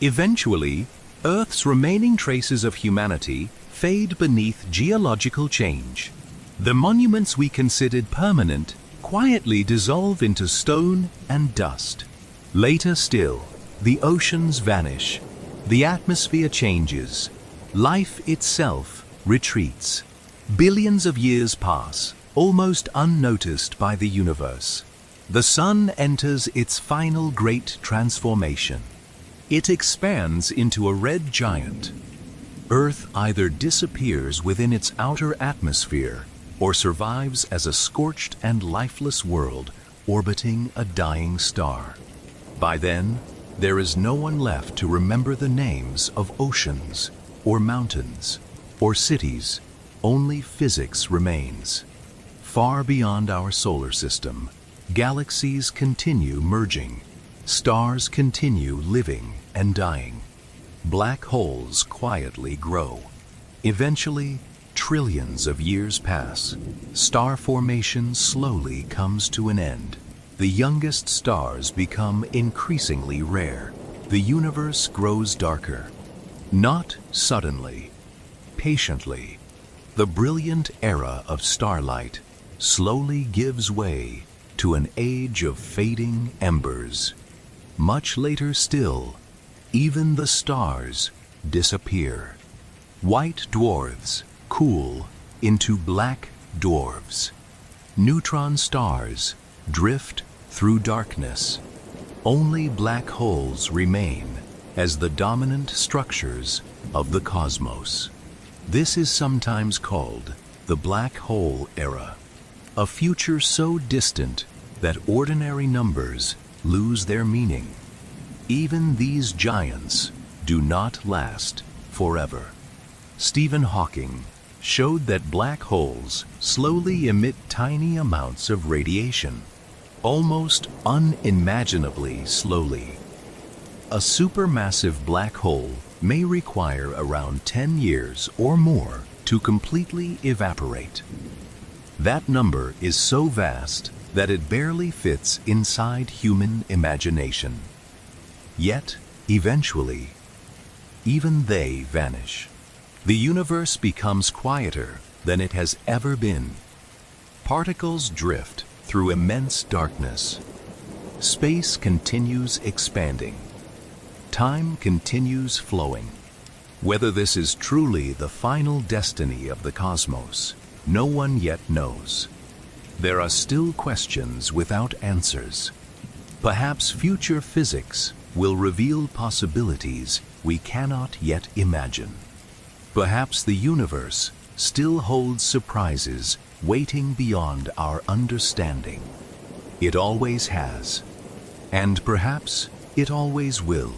Eventually, Earth's remaining traces of humanity fade beneath geological change. The monuments we considered permanent quietly dissolve into stone and dust. Later still, the oceans vanish, the atmosphere changes, life itself retreats. Billions of years pass, almost unnoticed by the universe. The sun enters its final great transformation. It expands into a red giant. Earth either disappears within its outer atmosphere or survives as a scorched and lifeless world orbiting a dying star. By then, there is no one left to remember the names of oceans, or mountains, or cities. Only physics remains. Far beyond our solar system, galaxies continue merging. Stars continue living and dying. Black holes quietly grow. Eventually, trillions of years pass. Star formation slowly comes to an end. The youngest stars become increasingly rare. The universe grows darker. Not suddenly, patiently. The brilliant era of starlight slowly gives way to an age of fading embers. Much later still, even the stars disappear. White dwarfs cool into black dwarfs. Neutron stars drift through darkness. Only black holes remain as the dominant structures of the cosmos. This is sometimes called the black hole era, a future so distant that ordinary numbers lose their meaning. Even these giants do not last forever. Stephen Hawking showed that black holes slowly emit tiny amounts of radiation, almost unimaginably slowly. A supermassive black hole may require around 10 years or more to completely evaporate. That number is so vast that it barely fits inside human imagination. Yet, eventually, even they vanish. The universe becomes quieter than it has ever been. Particles drift through immense darkness. Space continues expanding. Time continues flowing. Whether this is truly the final destiny of the cosmos, no one yet knows. There are still questions without answers. Perhaps future physics will reveal possibilities we cannot yet imagine. Perhaps the universe still holds surprises waiting beyond our understanding. It always has, and perhaps it always will.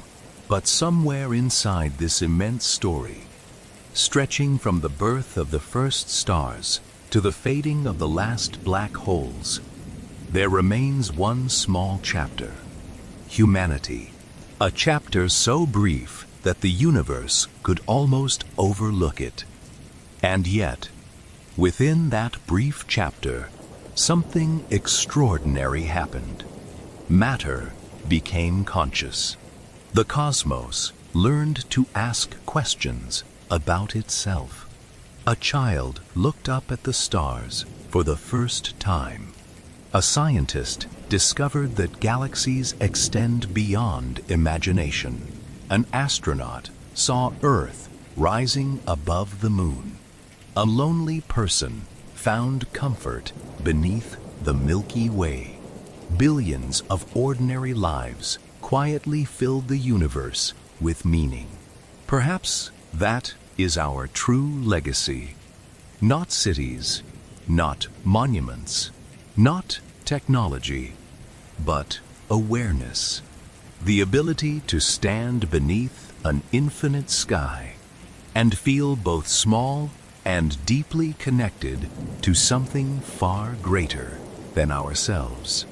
But somewhere inside this immense story, stretching from the birth of the first stars to the fading of the last black holes, there remains one small chapter: humanity. A chapter so brief that the universe could almost overlook it. And yet, within that brief chapter, something extraordinary happened. Matter became conscious. The cosmos learned to ask questions about itself. A child looked up at the stars for the first time. A scientist discovered that galaxies extend beyond imagination. An astronaut saw Earth rising above the moon. A lonely person found comfort beneath the Milky Way. Billions of ordinary lives quietly filled the universe with meaning. Perhaps that is our true legacy. Not cities, not monuments, not technology, but awareness. The ability to stand beneath an infinite sky and feel both small and deeply connected to something far greater than ourselves.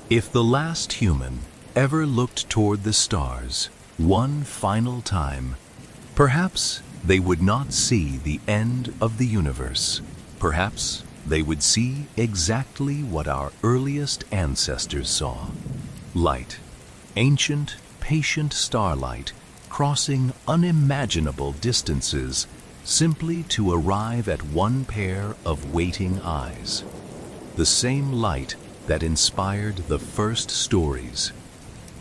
If the last human ever looked toward the stars one final time, perhaps they would not see the end of the universe. Perhaps they would see exactly what our earliest ancestors saw: light, ancient, patient starlight, crossing unimaginable distances simply to arrive at one pair of waiting eyes. The same light that inspired the first stories,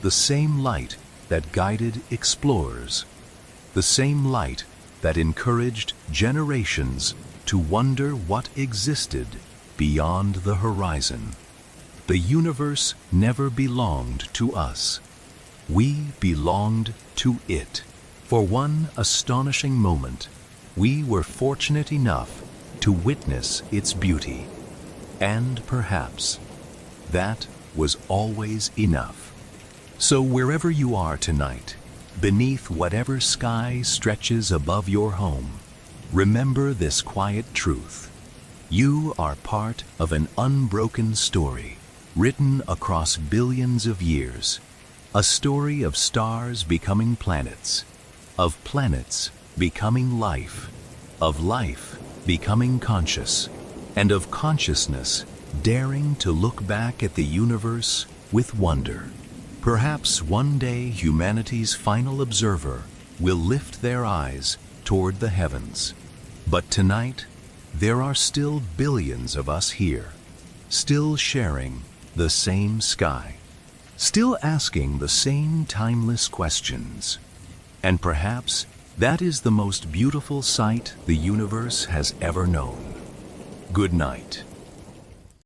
the same light that guided explorers, the same light that encouraged generations to wonder what existed beyond the horizon. The universe never belonged to us. We belonged to it. For one astonishing moment, we were fortunate enough to witness its beauty. And perhaps that was always enough. So wherever you are tonight, beneath whatever sky stretches above your home, remember this quiet truth: you are part of an unbroken story, written across billions of years. A story of stars becoming planets, of planets becoming life, of life becoming conscious, and of consciousness daring to look back at the universe with wonder. Perhaps one day humanity's final observer will lift their eyes toward the heavens. But tonight, there are still billions of us here, still sharing the same sky, still asking the same timeless questions. And perhaps that is the most beautiful sight the universe has ever known. Good night.